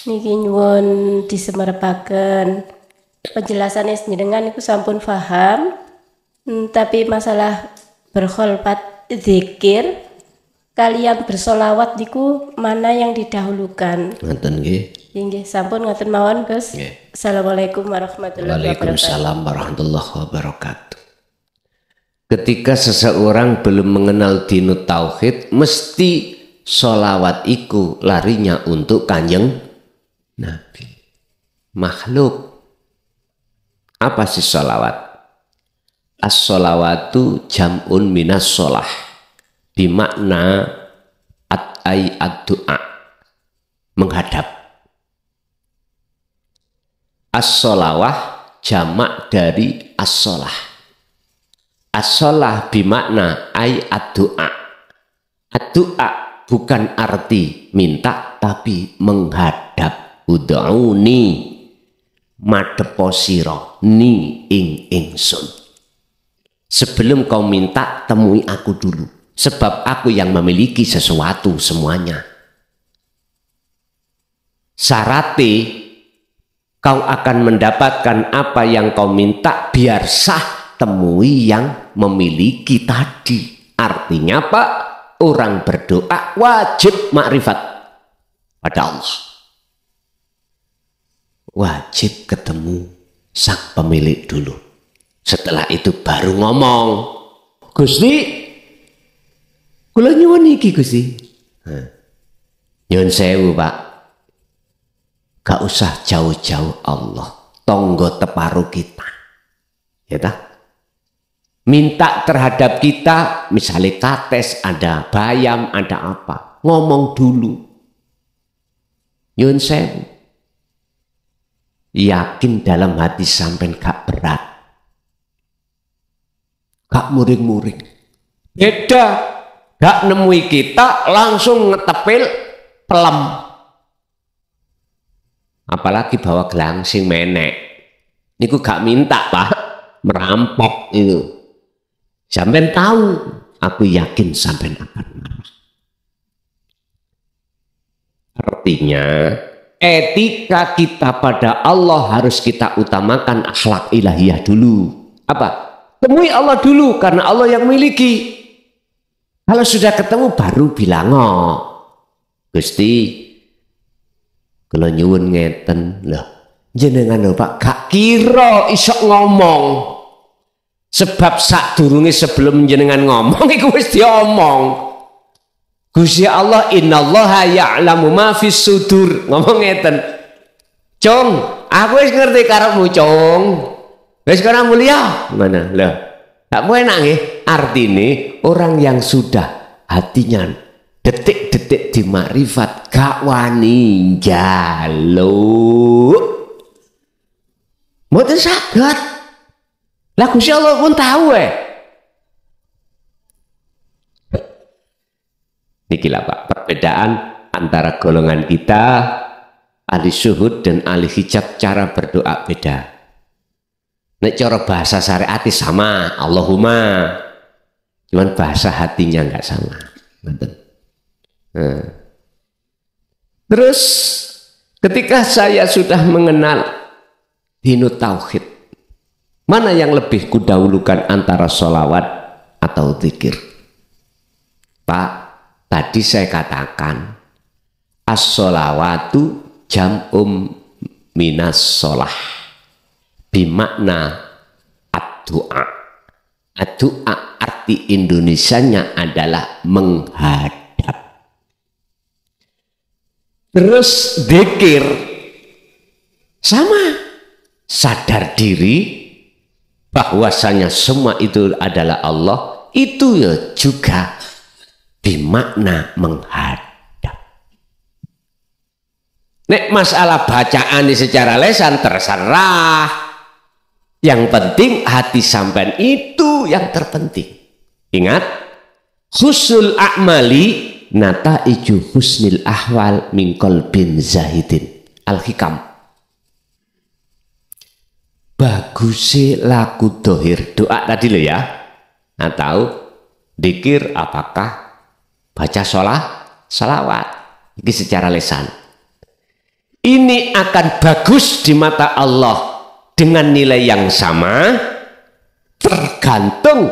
Niki nyuwun disemerepaken penjelasannya jenengan niku sampun paham. Tapi masalah berkholpat zikir kalian bersolawat niku mana yang didahulukan? Ngoten nggih. Nggih, sampun ngoten mawon, Gus. Assalamualaikum warahmatullahi wabarakatuh. Waalaikumsalam warahmatullahi wabarakatuh. Ketika seseorang belum mengenal dinut tauhid, mesti sholawat iku larinya untuk Kanjeng Nabi. Makhluk. Apa sih sholawat? As-sholawatu jam'un minas sholah, bimakna ad-du'a, menghadap. As-sholawah jamak dari as-sholah. As-sholah bimakna ad-du'a. Ad-du'a bukan arti minta, tapi menghadap. Ud'uni madepo sira ni ing ingsun. Sebelum kau minta, temui aku dulu. Sebab aku yang memiliki sesuatu semuanya. Syaratnya kau akan mendapatkan apa yang kau minta, biar sah, temui yang memiliki tadi. Artinya Pak, orang berdoa wajib makrifat pada Allah. Wajib ketemu sang pemilik dulu. Setelah itu baru ngomong, Gusti, kula nyuwun iki Gusti. Nyuwun sewu Pak. Gak usah jauh-jauh Allah, tonggo teparu kita, ya tak? Minta terhadap kita, misalnya kates, ada bayam, ada apa, ngomong dulu. Nyuwun sewu, yakin dalam hati sampean gak berat, gak muring-muring. Beda, gak nemui kita langsung ngetepil pelem. Apalagi bawa gelang sing menek. Niku gak minta Pak, merampok itu. Sampean tahu, aku yakin sampean akan marah. Artinya, etika kita pada Allah harus kita utamakan akhlak ilahiyah dulu. Apa? Temui Allah dulu, karena Allah yang miliki. Kalau sudah ketemu baru bilang, oh, Gusti, kalau nyuwun ngeten lah, jenengan lho Pak, gak kira iso ngomong. Sebab sak durunge sebelum jenengan ngomong iku wis diomong. Gusti Allah, innallaha ya'lamu ma fis sudur. Ngomong ngeten. Cung, aku wis ngerti karepmu, Cung. Wis kana mulia. Mana? Lah, gak enak nggih. Artine orang yang sudah hatinya detik-detik di makrifat gak wani njaluk. Mboten saged. Lah Gusti Allah pun tahu Niki lah Pak, perbedaan antara golongan kita ahli syuhud dan ahli hijab cara berdoa beda. Nek cara bahasa syariat sama, Allahumma. Cuman bahasa hatinya enggak sama. Nah. Terus ketika saya sudah mengenal dinut tauhid, mana yang lebih kudahulukan antara sholawat atau zikir? Pak, tadi saya katakan as-sholawatu jam'um minas sholah bimakna ad-du'a. Ad-du'a arti Indonesianya adalah menghadap. Terus zikir sama, sadar diri bahwasanya semua itu adalah Allah, itu ya juga bimakna menghadap. Nek masalah bacaan ini secara lesan terserah. Yang penting hati sampean itu yang terpenting. Ingat, husnul a'mali nataiju husnil ahwal min qalbin zahidin. Al-Hikam. Bagusi laku dohir doa tadi loh ya. Atau dikir apakah baca salawat. Ini secara lesan. Ini akan bagus di mata Allah dengan nilai yang sama tergantung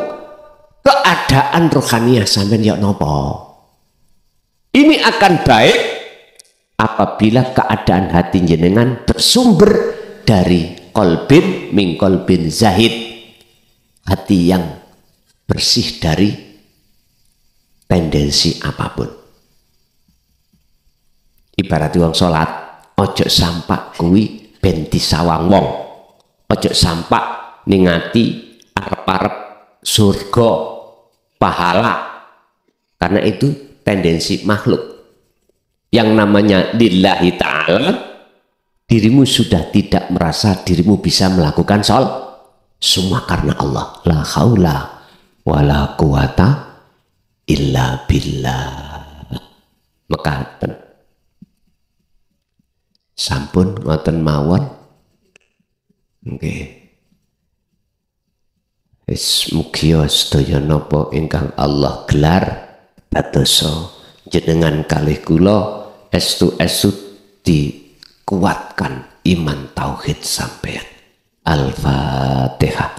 keadaan rohaniah sampean ya nopo. Ini akan baik apabila keadaan hati jenengan bersumber dari kolbin min kolbin zahid, hati yang bersih dari tendensi apapun. Ibarat wong salat, ojo sampak kuwi ben disawang wong. Ojo sampak ningati arep-arep surga pahala. Karena itu tendensi makhluk. Yang namanya lillahi ta'ala, dirimu sudah tidak merasa dirimu bisa melakukan semua karena Allah. La haula wala quwata illa billah. Mekaten. Sampun ngoten mawon. Nggih. Wis mugi sedaya napa ingkang Allah gelar dadosa jenengan kalih kula estu-estu dikuatkan iman tauhid sampeyan. Al-Fatihah.